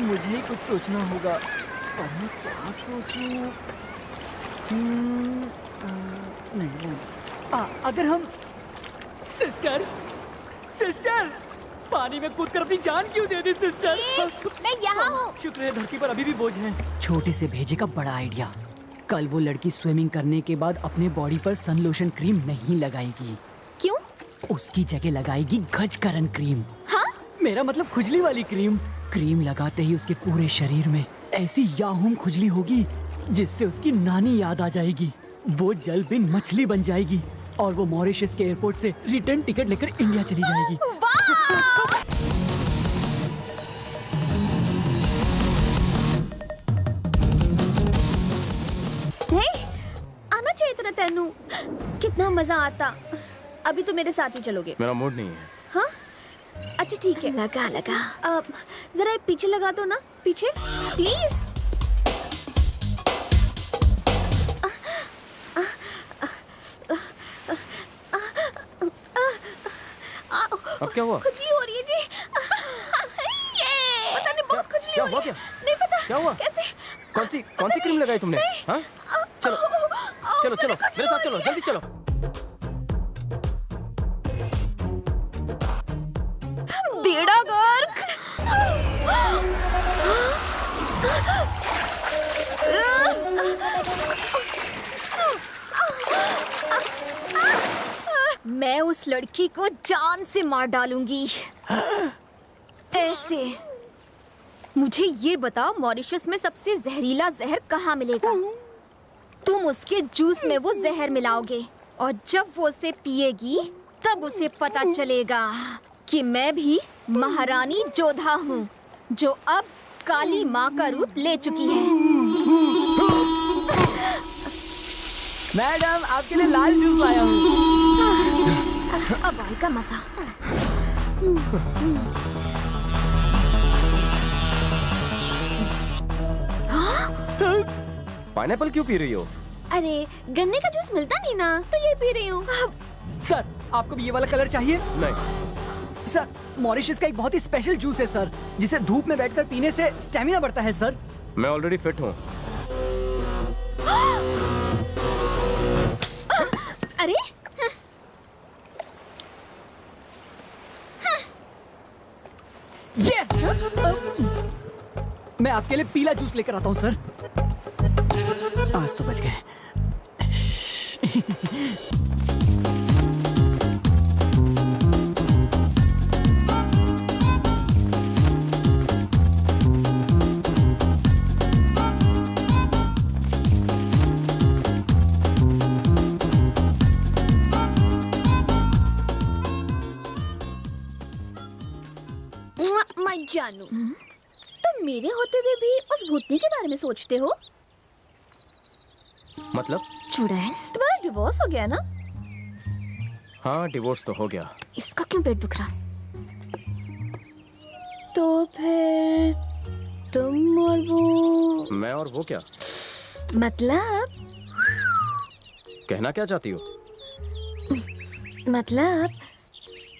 मुझे ही कुछ सोचना होगा। और मैं क्या सोचूं? नहीं। अगर हम सिस्टर पानी में कूदकर अपनी जान क्यों दे दी सिस्टर? मैं यहाँ हूँ। शुक्र है धरती पर अभी भी बोझ है। छोटे से भेजे का बड़ा आइडिया। कल वो लड़की स्विमिंग करने के बाद अपने बॉडी पर सन लोशन क्रीम नहीं लगाएगी। क्यों? उसकी जगह लगाएगी गजकरण क्रीम। हाँ? मेरा मतलब खुजली वाली क्रीम। क्रीम लगाते ही उसके पूरे शरीर में ऐसी याहूम खुजली होगी जिससे उसकी नानी याद आ जाएगी। वो जल बिन मछली बन जाएगी और वो मॉरिशस के एयरपोर्ट से रिटर्न टिकट लेकर इंडिया चली जाएगी। आना चाहिए था तेनू, कितना मजा आता। अभी तो मेरे साथ ही चलोगे? मेरा मूड नहीं है। हाँ अच्छा ठीक है, लगा लगा। जरा ये पीछे लगा दो ना, पीछे प्लीज। अब क्या हुआ? खुजली हो रही है जी। पता नहीं, बहुत खुजली हो रही है। नहीं पता क्या हुआ? कैसे? कौन सी क्रीम लगाई तुमने? हाँ? चलो चलो चलो मेरे साथ चलो, जल्दी चलो। बेड़ा गर्क। मैं उस लड़की को जान से मार डालूंगी। ऐसे। मुझे ये बताओ, मॉरिशस में सबसे जहरीला जहर कहाँ मिलेगा? तुम उसके जूस में वो जहर मिलाओगे और जब वो उसे पिएगी तब उसे पता चलेगा कि मैं भी महारानी जोधा हूँ, जो अब काली माँ का रूप ले चुकी है। मैडम, आपके लिए लाल जूस लाया हूँ। अब आएगा मजा। पाइनएप्पल क्यों पी रही हो? अरे गन्ने का जूस मिलता नहीं ना, तो ये पी रही हूँ। सर, आपको भी ये वाला कलर चाहिए? नहीं सर, मॉरिशस का एक बहुत ही स्पेशल जूस है सर, जिसे धूप में बैठकर पीने से स्टेमिना बढ़ता है सर। मैं ऑलरेडी फिट हूँ। अरे यस! मैं आपके लिए पीला जूस लेकर आता हूँ सर। आज तो बच गए। मैं जानू, तुम मेरे होते हुए भी उस भूतनी के बारे में सोचते हो? मतलब? चुड़ैल, तुम्हारा डिवोर्स हो गया ना? हाँ, डिवोर्स तो हो गया। इसका क्यों पेट दुख रहा है? तो फिर तुम और वो? मैं और वो क्या? मतलब? कहना क्या चाहती हो? मतलब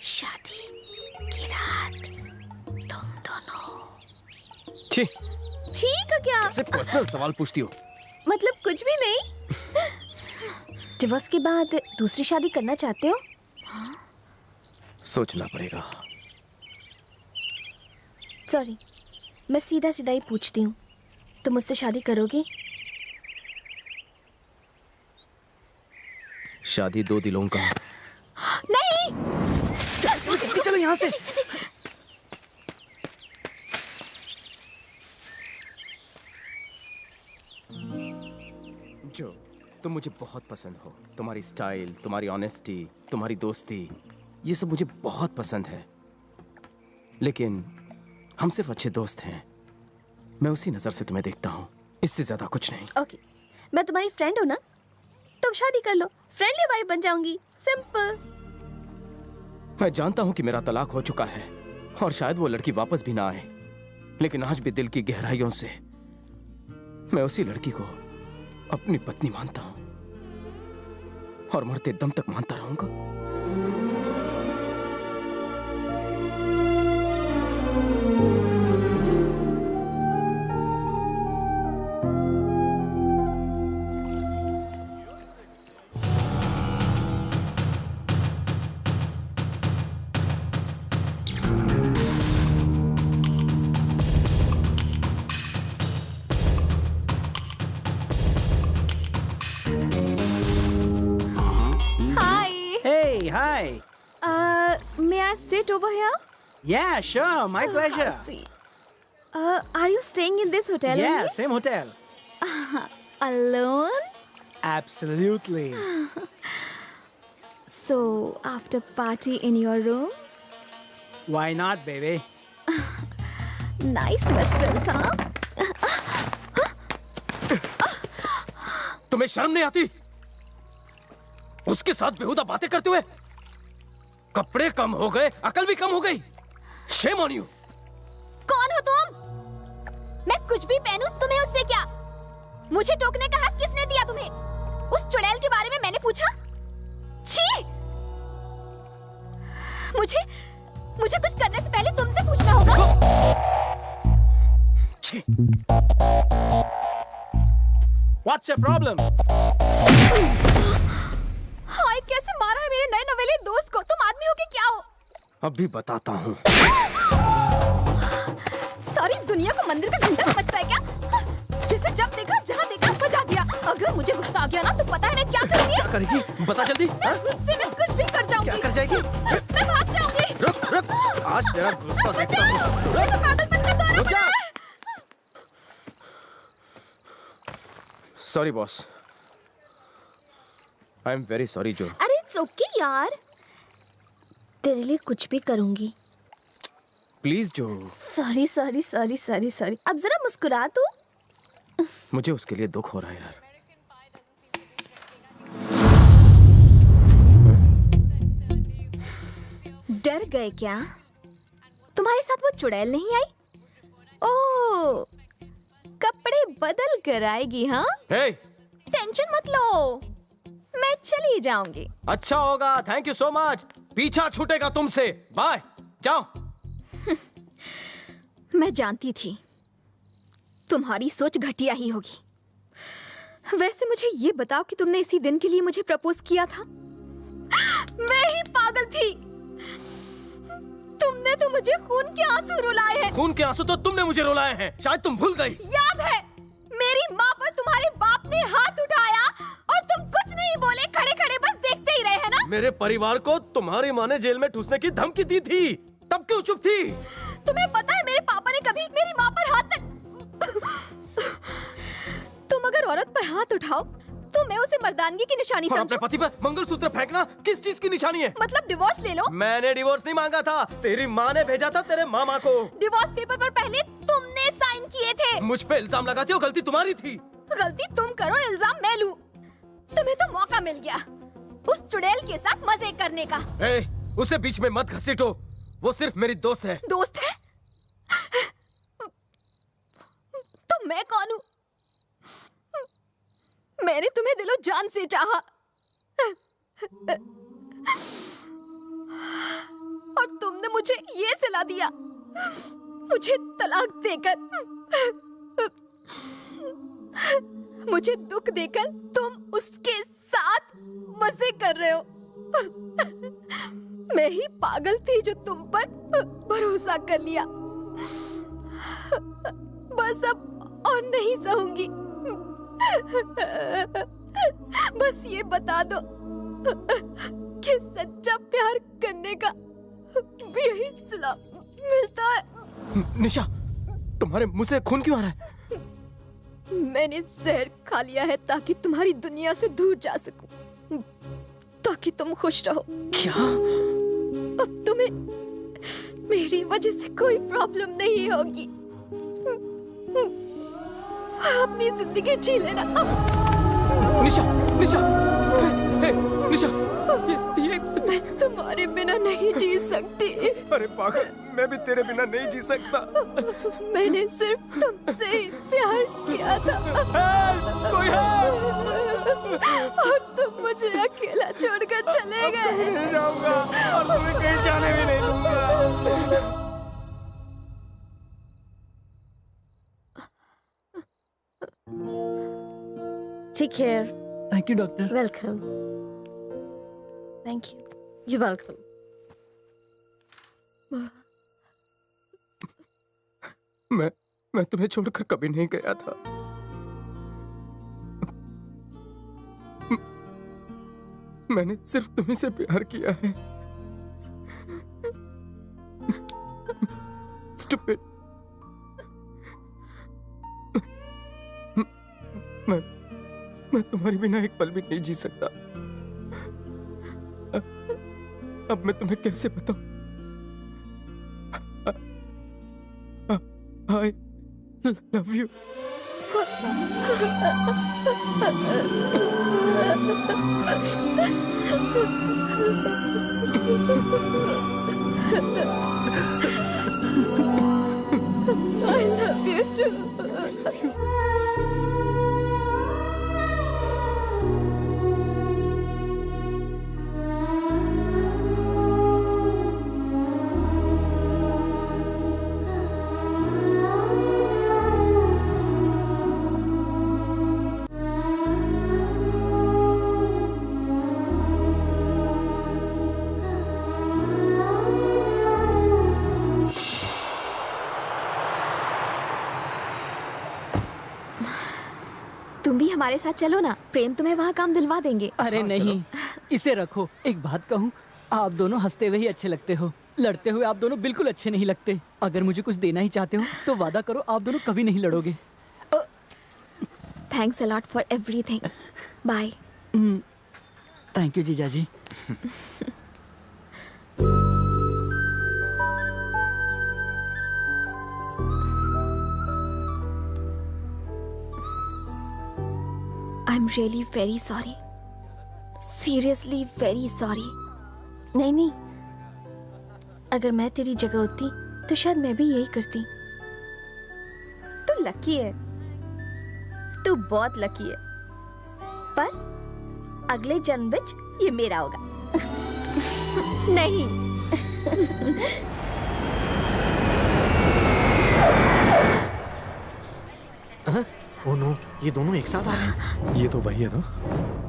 शादी की रात तुम दोनों। छी, ठीक है क्या? कैसे पर्सनल सवाल पूछती हो? मतलब कुछ भी नहीं। डिवोर्स के बाद दूसरी शादी करना चाहते हो? सोचना पड़ेगा। सॉरी, मैं सीधा सीधा ही पूछती हूँ, तुम मुझसे शादी करोगे? शादी दो दिलों का। नहीं! चलो यहाँ से। जो तुम मुझे बहुत पसंद हो, तुम्हारी स्टाइल, तुम्हारी ऑनेस्टी, तुम्हारी दोस्ती, ये सब मुझे बहुत पसंद है। लेकिन हम सिर्फ अच्छे दोस्त हैं। मैं उसी नजर से तुम्हें देखता हूँ, इससे ज्यादा कुछ नहीं। ओके, मैं तुम्हारी फ्रेंड हूँ ना, तुम शादी कर लो, फ्रेंडली वाइफ बन जाऊंगी, सिंपल। मैं जानता हूँ कि मेरा तलाक हो चुका है और शायद वो लड़की वापस भी ना आए, लेकिन आज भी दिल की गहराइयों से मैं उसी लड़की को अपनी पत्नी मानता हूँ और मरते दम तक मानता रहूंगा। Hi. Hey, hi. May I sit over here? Yeah, sure, my pleasure. Are you staying in this hotel? Yeah, only? same hotel. Alone? Absolutely. So, after party in your room? Why not, baby? Nice muscles, huh? तुम्हें शर्म नहीं आती? उसके साथ बेहुदा बातें करते हुए? कपड़े कम हो गए, अकल भी कम हो गई। Shame on you. कौन हो तुम? मैं कुछ भी पहनूं, तुम्हें उससे क्या? मुझे टोकने का हक किसने दिया तुम्हें? उस चुड़ैल के बारे में मैंने पूछा? छी! मुझे कुछ करने से पहले तुमसे पूछना होगा। छी! What's your problem? हाय, कैसे मारा है मेरे नए नवेले दोस्त को? तुम आदमी हो कि क्या हो? अभी बताता हूँ। सारी दुनिया को मंदिर का घंटा समझता है क्या? जिसे जब देखा जहाँ देखा बजा दिया। अगर मुझे गुस्सा आ गया ना तो पता है मैं क्या करूँगी? क्या करेगी? बता जल्दी। मैं गुस्से में कुछ भी कर जाऊँगी। क्या कर जाएगी? मैं भाग जाऊँगी। रुक, आज तेरा गुस्सा देखता हूँ। रुक जा। Sorry, boss. I'm very sorry, जो। अरे इट्स ओके यार, तेरे लिए कुछ भी करूंगी। प्लीज जो। Sorry sorry sorry sorry sorry. अब जरा मुस्कुरा तू। मुझे उसके लिए दुख हो रहा है यार। डर गए क्या? तुम्हारे साथ वो चुड़ैल नहीं आई? ओह, कपड़े बदल कर आएगी, हाँ? Hey! टेंशन मत लो, मैं चली जाऊंगी। अच्छा होगा, थैंक यू सो मच। पीछा छूटेगा तुमसे। बाय, जाओ। मैं जानती थी तुम्हारी सोच घटिया ही होगी। वैसे मुझे ये बताओ कि तुमने इसी दिन के लिए मुझे प्रपोज किया था? मैं ही पागल थी। तुमने तो मुझे खून के आंसू रुलाए हैं। खून के आंसू तो तुमने मुझे रुलाए हैं, शायद तुम भूल गई। याद है, मेरी माँ पर तुम्हारे बाप ने हाथ उठाया और तुम कुछ नहीं बोले, खड़े खड़े बस देखते ही रहे, है ना? मेरे परिवार को तुम्हारी माँ ने जेल में ठूसने की धमकी दी थी, तब क्यों चुप थी? तुम्हें पता है मेरे पापा ने कभी मेरी माँ पर हाथ तक... तुम अगर औरत पर हाथ उठाओ तो मैं उसे मर्दानगी की निशानी और समझूं। अपने पति पर मंगलसूत्र फेंकना किस चीज की निशानी है? मतलब डिवोर्स ले लो। मैंने डिवोर्स नहीं मांगा था, तेरी माँ ने भेजा था तेरे मामा को। डिवोर्स पेपर पर पहले तुमने साइन किए थे। मुझ पे इल्जाम लगाती हो, गलती तुम्हारी थी। गलती तुम करो, इल्जाम मैं लूं। तुम्हें तो मौका मिल गया उस चुड़ैल के साथ मजे करने का। उसे बीच में मत घसीटो, वो सिर्फ मेरी दोस्त है। दोस्त है? तो मैं कौन हूँ? मैंने तुम्हें दिलो जान से चाहा और तुमने मुझे ये सिला दिया, मुझे तलाक देकर, मुझे दुख देकर तुम उसके साथ मजे कर रहे हो। मैं ही पागल थी जो तुम पर भरोसा कर लिया। बस अब और नहीं सहूंगी। बस ये बता दो कि सच्चा प्यार करने का भी यही सिला मिलता है। निशा, तुम्हारे मुंह से खून क्यों आ रहा है? मैंने जहर खा लिया है ताकि तुम्हारी दुनिया से दूर जा सकूं, ताकि तुम खुश रहो। क्या? अब तुम्हें मेरी वजह से कोई प्रॉब्लम नहीं होगी। अपनी जिंदगी जी लेना। निशा, निशा, निशा, ये मैं तुम्हारे बिना नहीं जी सकती। अरे पागल, मैं भी तेरे बिना नहीं जी सकता। मैंने सिर्फ तुमसे ही प्यार किया था। कोई है? और तुम मुझे अकेला छोड़कर चले गए। नहीं जाऊंगा और तुम्हें कहीं जाने भी नहीं दूंगा। Take care. Thank you, doctor. Welcome. Thank you. You're welcome. मैं तुम्हें छोड़कर कभी नहीं गया था। मैंने सिर्फ तुम्हीं से प्यार किया है। Stupid. मैं तुम्हारे बिना एक पल भी नहीं जी सकता। अब मैं तुम्हें कैसे बताऊं? I love you. I love you too. तुम भी हमारे साथ चलो ना, प्रेम तुम्हें वहाँ काम दिलवा देंगे। अरे नहीं, इसे रखो। एक बात कहूँ, आप दोनों हंसते हुए ही अच्छे लगते हो, लड़ते हुए आप दोनों बिल्कुल अच्छे नहीं लगते। अगर मुझे कुछ देना ही चाहते हो तो वादा करो आप दोनों कभी नहीं लड़ोगे। Thanks a lot for everything. Bye. Thank you जीजा जी। I'm really very sorry. Seriously very sorry. नहीं, अगर मैं तेरी जगह होती तो शायद मैं भी यही करती। तू लकी है, तू बहुत लकी है, पर अगले जन्म विच ये मेरा होगा। नहीं। ओह नो, ये दोनों एक साथ आ रहे हैं। ये तो वही है ना?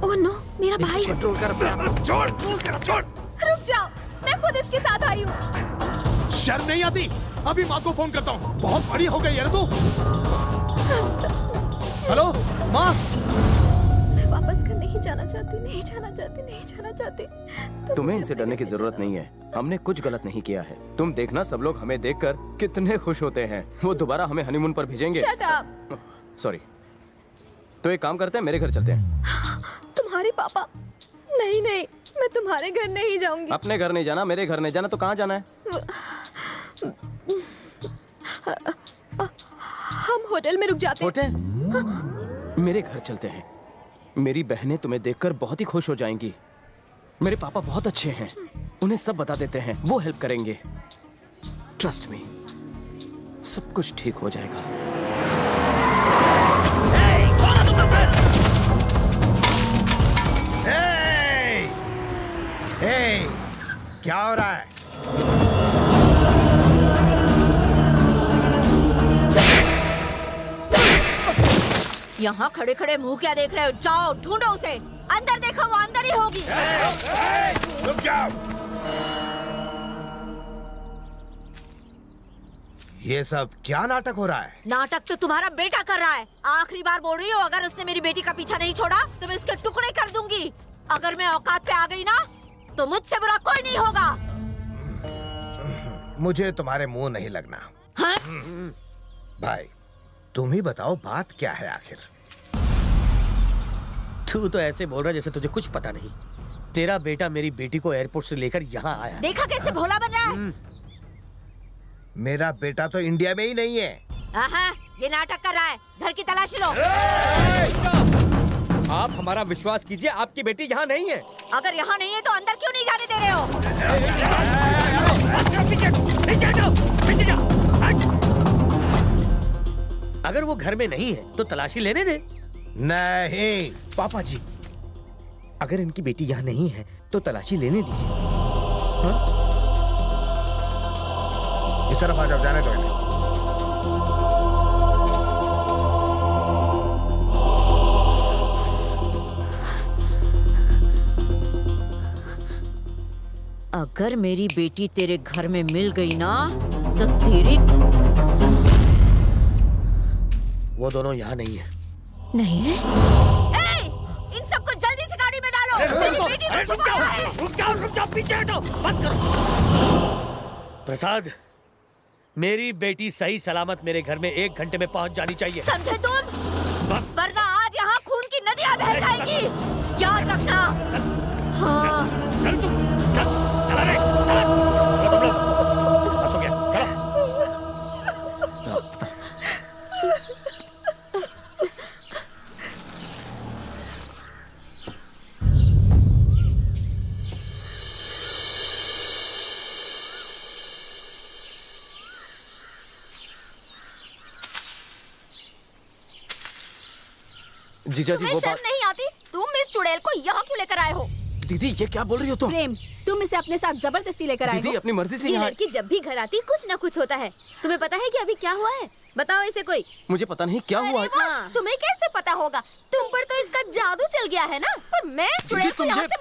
ओह नो, मेरा भाई। कंट्रोल कर अपना। छोड़। रुक जाओ, मैं खुद इसके साथ आई हूँ। शर्म नहीं आती? अभी माँ को फोन करता हूँ। बहुत बड़ी हो गई यार तू। हेलो माँ। मैं वापस घर नहीं जाना चाहती। तुम्हें इनसे डरने की जरूरत नहीं है। हमने कुछ गलत नहीं किया है। तुम देखना, सब लोग हमें देखकर कितने खुश होते हैं। वो दोबारा हमें हनीमून पर भेजेंगे। Shut up. सॉरी। तो एक काम करते हैं, मेरे घर चलते हैं। तुम्हारे पापा? नहीं, मैं तुम्हारे घर नहीं जाऊंगी। अपने घर नहीं जाना, मेरे घर नहीं जाना, तो कहाँ जाना है? हम होटल में रुक जाते हैं। होटल? मेरे घर चलते हैं। मेरी बहनें तुम्हें देखकर बहुत ही खुश हो जाएंगी। मेरे पापा बहुत अच्छे हैं, उन्हें सब बता देते हैं, वो हेल्प करेंगे। ट्रस्ट मी, सब कुछ ठीक हो जाएगा। क्या हो रहा है? यहाँ खड़े खड़े मुंह क्या देख रहे हो? जाओ ढूंढो उसे। अंदर देखो, वो अंदर ही होगी। रुक जाओ। ये सब क्या नाटक हो रहा है? नाटक तो तुम्हारा बेटा कर रहा है। आखिरी बार बोल रही हो, अगर उसने मेरी बेटी का पीछा नहीं छोड़ा तो मैं इसके टुकड़े कर दूंगी। अगर मैं औकात पे आ गई ना तो मुझसे बुरा कोई नहीं होगा। मुझे तुम्हारे मुंह नहीं लगना। हाँ? भाई तुम ही बताओ, बात क्या है आखिर? तू तो ऐसे बोल रहा जैसे तुझे कुछ पता नहीं। तेरा बेटा मेरी बेटी को एयरपोर्ट से लेकर यहाँ आया। देखा कैसे भोला बन रहा है? मेरा बेटा तो इंडिया में ही नहीं है। आहा, ये नाटक कर रहा है। घर की तलाशी लो। आप हमारा विश्वास कीजिए, आपकी बेटी यहाँ नहीं है। अगर यहाँ नहीं है तो अंदर क्यों नहीं जाने दे रहे हो? अगर वो घर में नहीं है तो तलाशी लेने दे। नहीं पापा जी, अगर इनकी बेटी यहाँ नहीं है तो तलाशी लेने दीजिए। हाँ? इस तरफ आ जाओ, जाने दो इन्हें। अगर मेरी बेटी तेरे घर में मिल गई ना तो तेरी... वो दोनों यहाँ नहीं है। नहीं है? इन सबको जल्दी से गाड़ी में डालो। मेरी बेटी को छुपाना है। रुक जाओ, पीछे हटो, बस करो। प्रसाद, मेरी बेटी सही सलामत मेरे घर में 1 घंटे में पहुंच जानी चाहिए। समझे तुम? वरना आज यहाँ खून की नदियाँ बह जाएगी, याद रखना। हाँ। चल तू, चल, चला रे, चला। चलो तुम लोग, बस हो गया, चलो। जीजा जी तुम्हें वो शर्म बात। नहीं आती? तुम इस चुड़ैल को यहाँ क्यों लेकर आए हो? दीदी ये क्या बोल रही हो तुम? प्रेम, तुम इसे अपने साथ जबरदस्ती लेकर आए हो। दीदी अपनी मर्जी से ये यहाँ। लड़की जब भी घर आती कुछ न कुछ होता है। तुम्हें पता है कि अभी क्या हुआ है? बताओ इसे कोई। मुझे पता नहीं क्या हुआ है। हाँ। तुम्हें कैसे पता होगा? तुम पर तो इसका जादू चल गया है ना। और मैं चुड़ैल को यहाँ से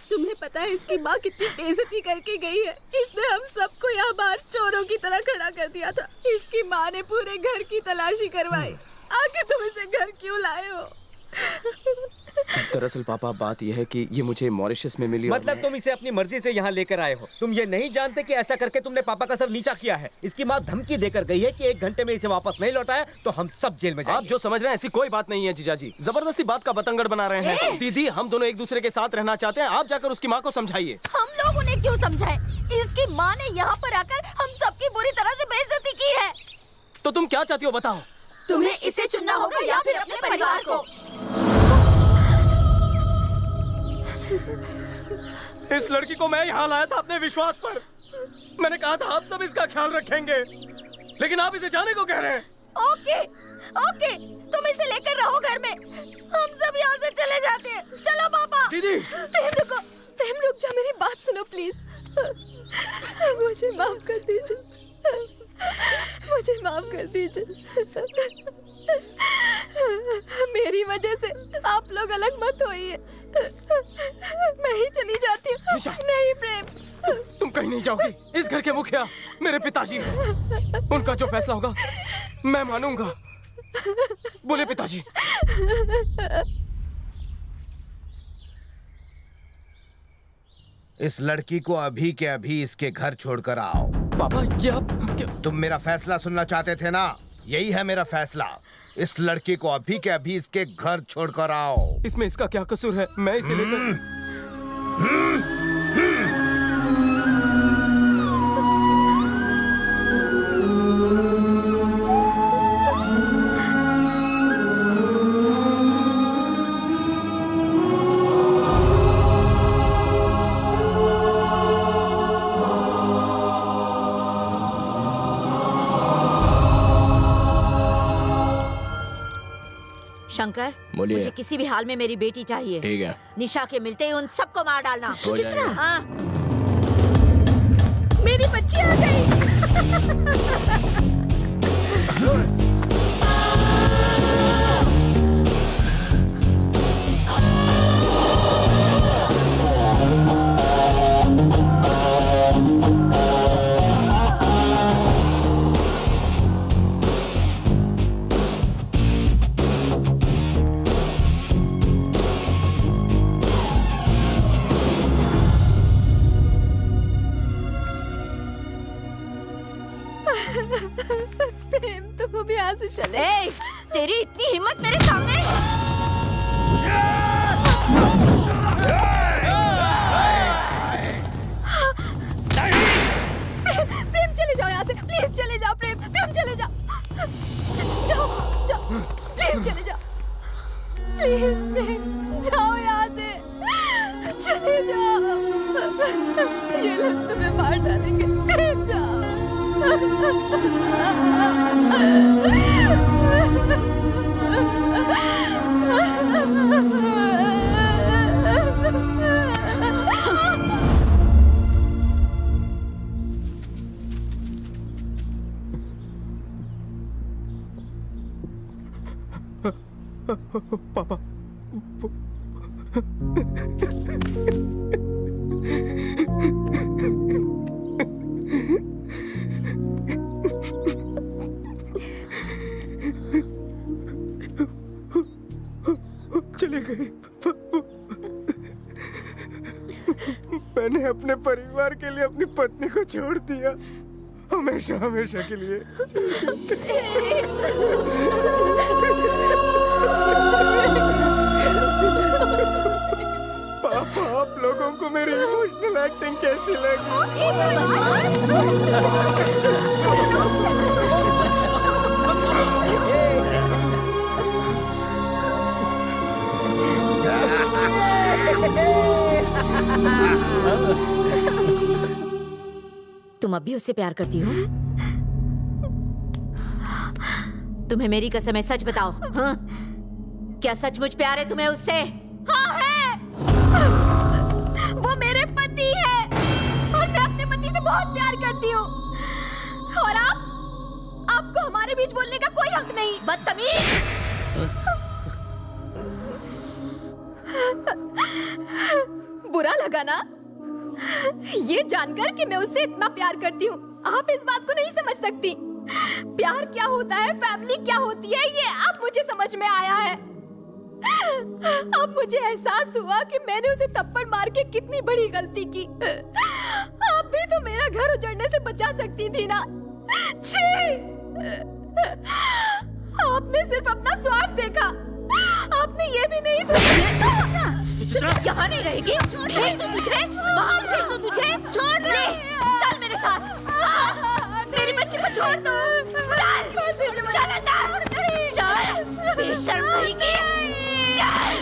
तुम्हें पता है इसकी माँ कितनी बेइज्जती करके गई है? इसने हम सबको यहाँ बाहर चोरों की तरह खड़ा कर दिया था। इसकी माँ ने पूरे घर की तलाशी करवाई। आखिर तुम इसे घर क्यों लाए हो? दरअसल पापा बात यह है कि ये मुझे मॉरिशस में मिली। मतलब तुम इसे अपनी मर्जी से यहाँ लेकर आए हो। तुम ये नहीं जानते कि ऐसा करके तुमने पापा का सर नीचा किया है। इसकी माँ धमकी देकर गई है कि 1 घंटे में इसे वापस नहीं लौटाया तो हम सब जेल में जाएंगे। आप जो समझ रहे हैं ऐसी कोई बात नहीं है जीजा जी। जबरदस्ती बात का बतंगड़ बना रहे हैं। दीदी हम दोनों एक दूसरे के साथ रहना चाहते हैं। आप जाकर उसकी माँ को समझाइए। हम लोग उन्हें क्यों समझाएं? इसकी माँ ने यहाँ पर आकर हम सबकी बुरी तरह से बेइज्जती की है। तो तुम क्या चाहती हो बताओ? तुम्हें इसे चुनना होगा या फिर अपने परिवार को। इस लड़की को मैं यहाँ लाया था अपने विश्वास पर। मैंने कहा था आप सब इसका ख्याल रखेंगे, लेकिन आप इसे जाने को कह रहे हैं। ओके, ओके, तुम इसे लेकर रहो घर में। हम सब यहाँ से चले जाते हैं। चलो पापा। दीदी। प्रेम रुको, प्रेम रुक जा, मेरी बात सुनो प्लीज। मुझे माफ कर दीजिए, मुझे माफ कर दीजिए। मेरी वजह से आप लोग अलग मत होइए। मैं ही चली जाती हूँ। नहीं प्रेम, तुम कहीं नहीं जाओगी। इस घर के मुखिया मेरे पिताजी हैं। उनका जो फैसला होगा मैं मानूंगा। बोले पिताजी। इस लड़की को अभी के अभी इसके घर छोड़कर आओ। पापा ये आप तुम मेरा फैसला सुनना चाहते थे ना? यही है मेरा फैसला। इस लड़की को अभी के अभी इसके घर छोड़कर आओ। इसमें इसका क्या कसूर है? मैं इसे लेकर शंकर, बोलिए। मुझे किसी भी हाल में मेरी बेटी चाहिए। ठीक है। निशा के मिलते ही उन सबको मार डालना। हो जाएगा। हाँ। मेरी बच्ची आ गई। प्रेम तुम अभी यहाँ से चले। तेरी इतनी हिम्मत मेरे सामने? प्रेम चले जाओ यहाँ से, प्लीज चले जाओ। प्रेम, प्रेम चले जाओ, जाओ जाओ, प्लीज चले जाओ, प्लीज प्रेम जाओ यहाँ से, चले जाओ। ये लोग तुम्हें मार डालेंगे। प्रेम जाओ। पापा चले गए। मैंने अपने परिवार के लिए अपनी पत्नी को छोड़ दिया। हमेशा हमेशा के लिए। पापा, आप लोगों को मेरी इमोशनल एक्टिंग कैसी तुम अब भी उससे प्यार करती हो? तुम्हें मेरी कसम है, सच बताओ। हाँ? क्या सचमुच प्यार है तुम्हें उससे? हाँ है। वो मेरे पति है और मैं अपने पति से बहुत प्यार करती हूँ। और आपको हमारे बीच बोलने का कोई हक नहीं। बदतमीज! बुरा लगा ना ये जानकर कि मैं उससे इतना प्यार करती हूँ। आप इस बात को नहीं समझ सकती। प्यार क्या होता है, फैमिली क्या होती है, ये अब मुझे समझ में आया है। अब मुझे एहसास हुआ कि मैंने उसे थप्पड़ मार के कितनी बड़ी गलती की। आप भी तो मेरा घर उजड़ने से बचा सकती थी ना। छी! आपने सिर्फ अपना स्वार्थ देखा। आपने ये भी नहीं सोचा। यहाँ नहीं रहेगी। भेज दो तुझे, बाहर भेज दो तुझे। छोड़ दे, चल मेरे साथ। मेरी बच्ची को छोड़ दो। चल, चल अंदर। चल, बेशर्म कहीं। चल।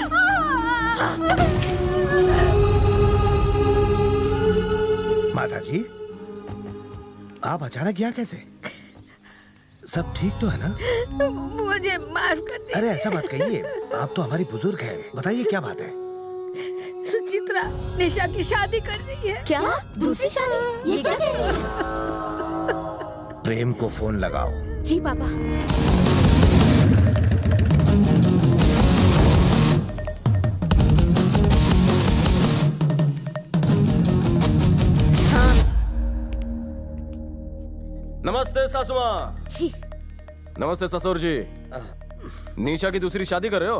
माता जी, आप अचानक यहाँ कैसे? सब ठीक तो है ना? मुझे माफ कर दीजिए। अरे ऐसा मत कहिए, आप तो हमारी बुजुर्ग हैं। बताइए क्या बात है? सुचित्रा निशा की शादी कर रही है। क्या? दूसरी शादी? ये क्या कह रही है? प्रेम को फोन लगाओ। जी पापा। नमस्ते सासू माँ। जी। नमस्ते ससुर जी। निशा की दूसरी शादी कर रहे हो?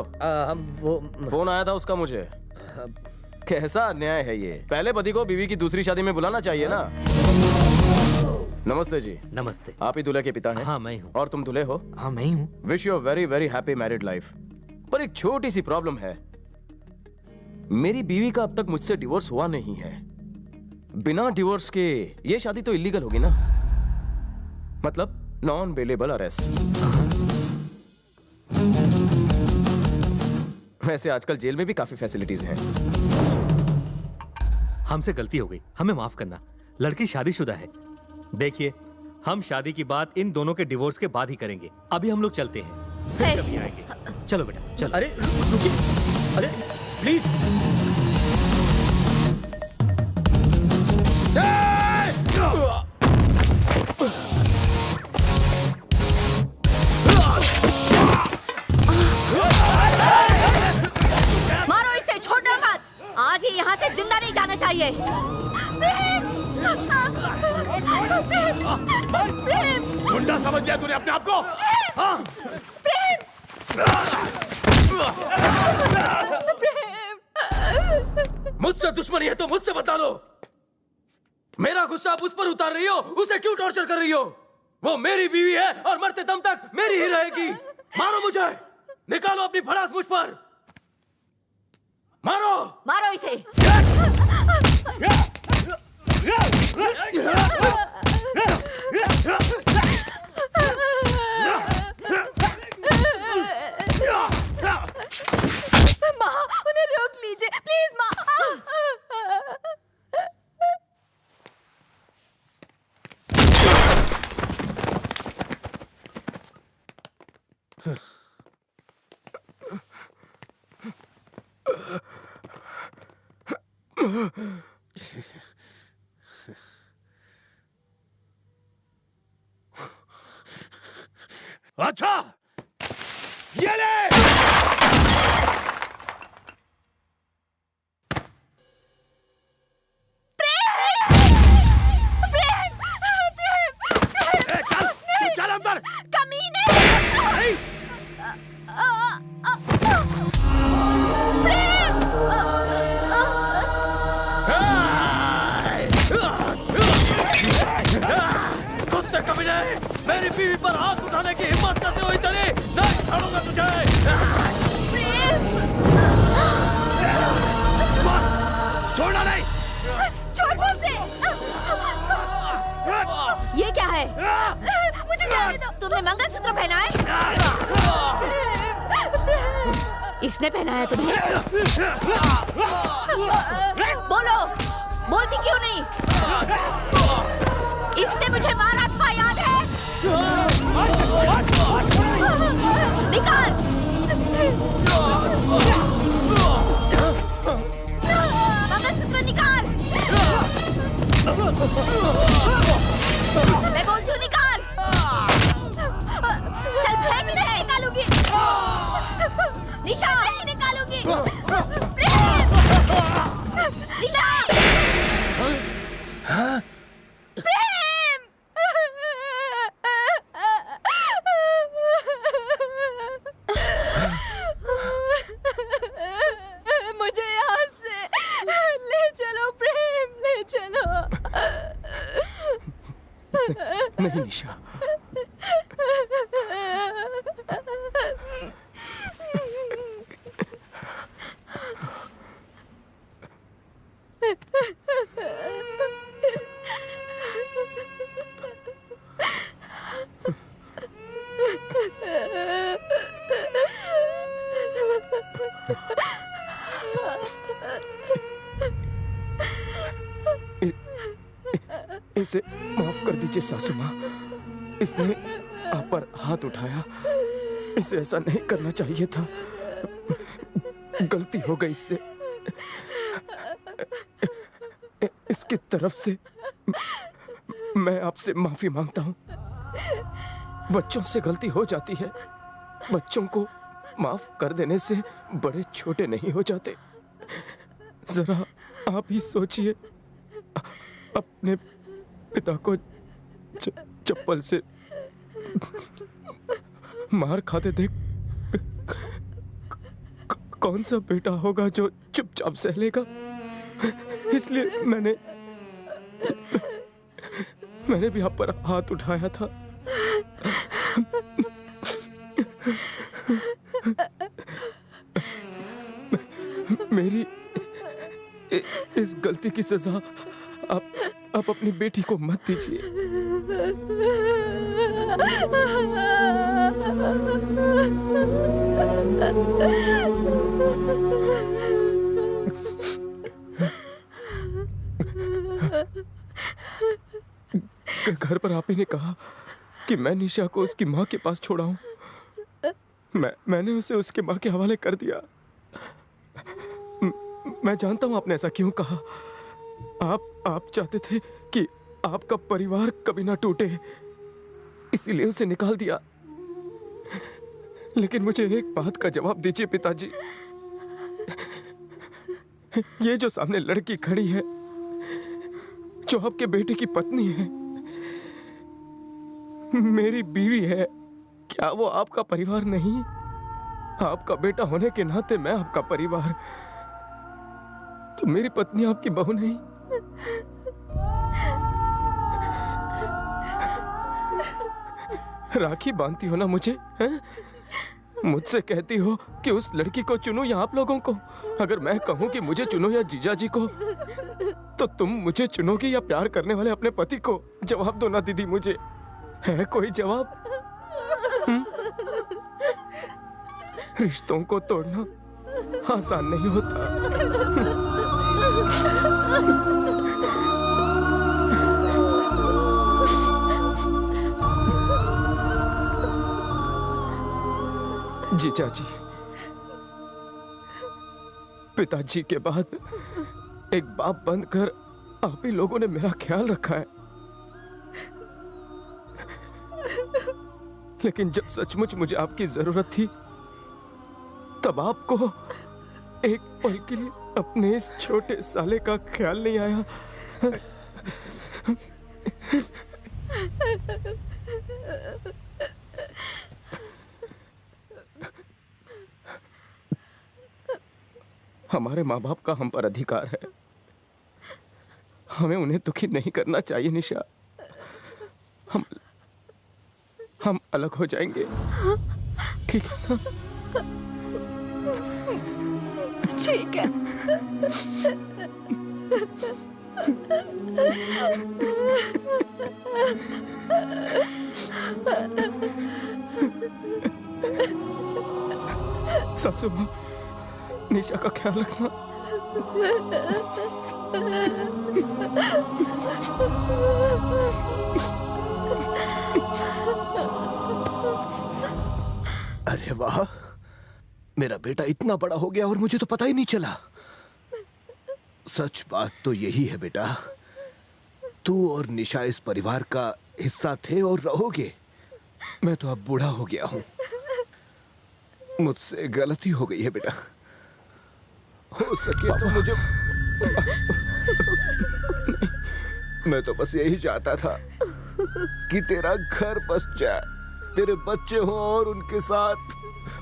हम वो फोन आया था उसका मुझे। कैसा अन्याय है ये। पहले पति को बीवी की दूसरी शादी में बुलाना चाहिए ना। नमस्ते जी। नमस्ते। आप ही दूल्हे के पिता हैं? हाँ मैं हूँ। और तुम दूल्हे हो? हाँ मैं ही हूँ। Wish you very very happy married life. पर एक छोटी सी प्रॉब्लम है, मेरी बीवी का अब तक मुझसे डिवोर्स हुआ नहीं है। बिना डिवोर्स के ये शादी तो इलीगल होगी ना, मतलब नॉन बेलेबल अरेस्ट। वैसे आजकल जेल में भी काफी फैसिलिटीज हैं। हमसे गलती हो गई, हमें माफ करना। लड़की शादीशुदा है। देखिए, हम शादी की बात इन दोनों के डिवोर्स के बाद ही करेंगे। अभी हम लोग चलते हैं, फिर कभी आएंगे। चलो बेटा चलो। अरे रुकिए, अरे प्लीज। मारो इसे, छोड़ना मत। आज ही यहाँ से जिंदा नहीं जाना चाहिए। गुंडा समझ लिया तूने अपने आप को? हाँ? मुझसे दुश्मनी है तो मुझसे बता लो। मेरा गुस्सा आप उस पर उतार रही हो, उसे क्यों टॉर्चर कर रही हो? वो मेरी बीवी है और मरते दम तक मेरी ही रहेगी। मारो मुझे, निकालो अपनी भड़ास मुझ पर। मारो, मारो इसे। माँ, उन्हें रोक लीजिए प्लीज माँ। अच्छा, ये ले। चल अंदर। कमीने। कुत्ते मेरी बीवी पर हाथ उठाने की हिम्मत कैसे हुई तेरी? नहीं छोड़ूंगा तुझे। छोड़ना नहीं। छोड़ मुझसे। ये क्या है? मुझे जाने दो। तुमने मंगलसूत्र पहना है? इसने पहनाया तुम्हें? बोलो, बोलती क्यों नहीं? इसने मुझे मारा था, याद है? निकाल! मंगलसूत्र निकाल! मैं बोलती हूँ निकाल! चल फेंक दे! निकालूंगी! निशा! नहीं निकालूंगी! निशा! प्रेम! मुझे यहाँ से ले चलो प्रेम, ले चलो। नहीं निशा, इसे माफ कर दीजिए सासू माँ। इसने आप पर हाथ उठाया, इसे ऐसा नहीं करना चाहिए था। गलती हो गई इससे। इसकी तरफ से मैं आपसे माफी मांगता हूँ। बच्चों से गलती हो जाती है। बच्चों को माफ कर देने से बड़े छोटे नहीं हो जाते। जरा आप ही सोचिए, अपने पिता को चप्पल से मार खाते देख कौन सा बेटा होगा जो चुपचाप सह लेगा? इसलिए मैंने भी आप पर हाथ उठाया था। मेरी इस गलती की सजा आप अपनी बेटी को मत दीजिए। घर पर आप ही ने कहा कि मैं निशा को उसकी माँ के पास छोड़ाऊं। मैंने उसे उसके माँ के हवाले कर दिया। मैं जानता हूं आपने ऐसा क्यों कहा। आप चाहते थे कि आपका परिवार कभी ना टूटे, इसीलिए उसे निकाल दिया। लेकिन मुझे एक बात का जवाब दीजिए पिताजी। ये जो सामने लड़की खड़ी है, जो आपके बेटे की पत्नी है, मेरी बीवी है, क्या वो आपका परिवार नहीं? आपका बेटा होने के नाते मैं आपका परिवार, तो मेरी पत्नी आपकी बहू नहीं? राखी बांधती हो ना मुझे, हैं? मुझसे कहती हो कि उस लड़की को चुनो या आप लोगों को? अगर मैं कहूं कि मुझे चुनो या जीजा जी को, तो तुम मुझे चुनोगी या प्यार करने वाले अपने पति को? जवाब दो ना दीदी, मुझे है कोई जवाब? रिश्तों को तोड़ना आसान नहीं होता। जीजा जी, पिताजी के बाद एक बाप बनकर आप ही लोगों ने मेरा ख्याल रखा है। लेकिन जब सचमुच मुझे आपकी जरूरत थी, तब आपको एक पल के लिए अपने इस छोटे साले का ख्याल नहीं आया। हमारे माँ बाप का हम पर अधिकार है, हमें उन्हें दुखी नहीं करना चाहिए निशा। हम अलग हो जाएंगे, ठीक है ना? ठीक है। सासू माँ, निशा का ख्याल रखना। अरे वाह, मेरा बेटा इतना बड़ा हो गया और मुझे तो पता ही नहीं चला। सच बात तो यही है बेटा, तू और निशा इस परिवार का हिस्सा थे और रहोगे। मैं तो अब बूढ़ा हो गया हूं, मुझसे गलती हो गई है बेटा। हो सके तो मुझे मैं तो बस यही चाहता था कि तेरा घर बस जाए, तेरे बच्चे हो और उनके साथ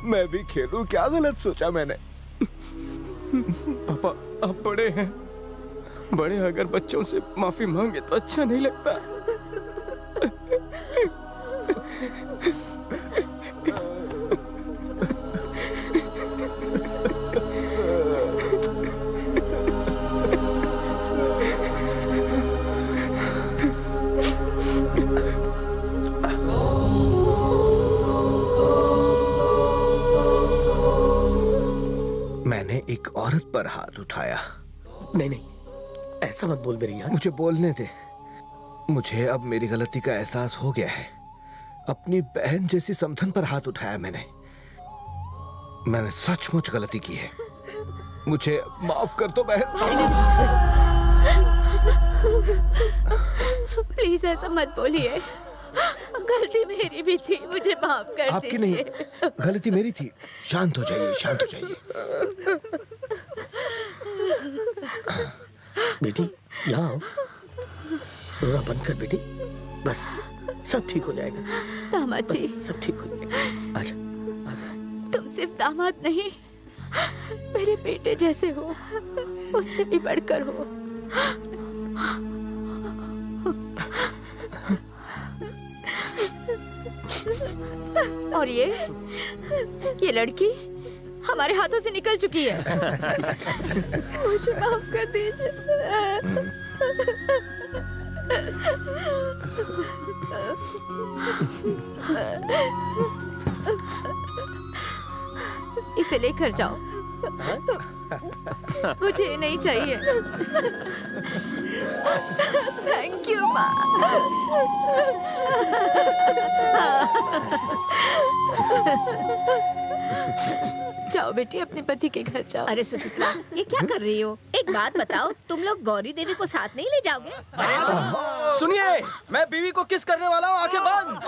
मैं भी खेलूं। क्या गलत सोचा मैंने? पापा, आप बड़े हैं, बड़े अगर बच्चों से माफी मांगे तो अच्छा नहीं लगता। मैंने एक औरत पर हाथ उठाया। नहीं नहीं, ऐसा मत बोल मेरी यार। मुझे बोलने दे। मुझे अब मेरी गलती का एहसास हो गया है। अपनी बहन जैसी समधन पर हाथ उठाया मैंने सचमुच गलती की है। मुझे माफ कर दो बहन। प्लीज ऐसा मत बोलिए, गलती मेरी भी थी, मुझे माफ कर आपकी नहीं, गलती मेरी थी। शांत हो जाइए, शांत हो जाइए। बेटी यहाँ आओ, रोना बंद कर बेटी, बस सब ठीक हो जाएगा। दामाद जी, सब ठीक हो जाएगा। आजा। तुम सिर्फ दामाद नहीं, मेरे बेटे जैसे हो, उससे भी बढ़कर हो। और ये लड़की हमारे हाथों से निकल चुकी है। मुझे माफ कर दीजिए। इसे लेकर जाओ, मुझे नहीं चाहिए। थैंक यू माँ। जाओ बेटी, अपने पति के घर जाओ। अरे सुचित्रा, ये क्या कर रही हो? एक बात बताओ, तुम लोग गौरी देवी को साथ नहीं ले जाओगे? सुनिए, मैं बीवी को किस करने वाला हूँ, आंखें बंद।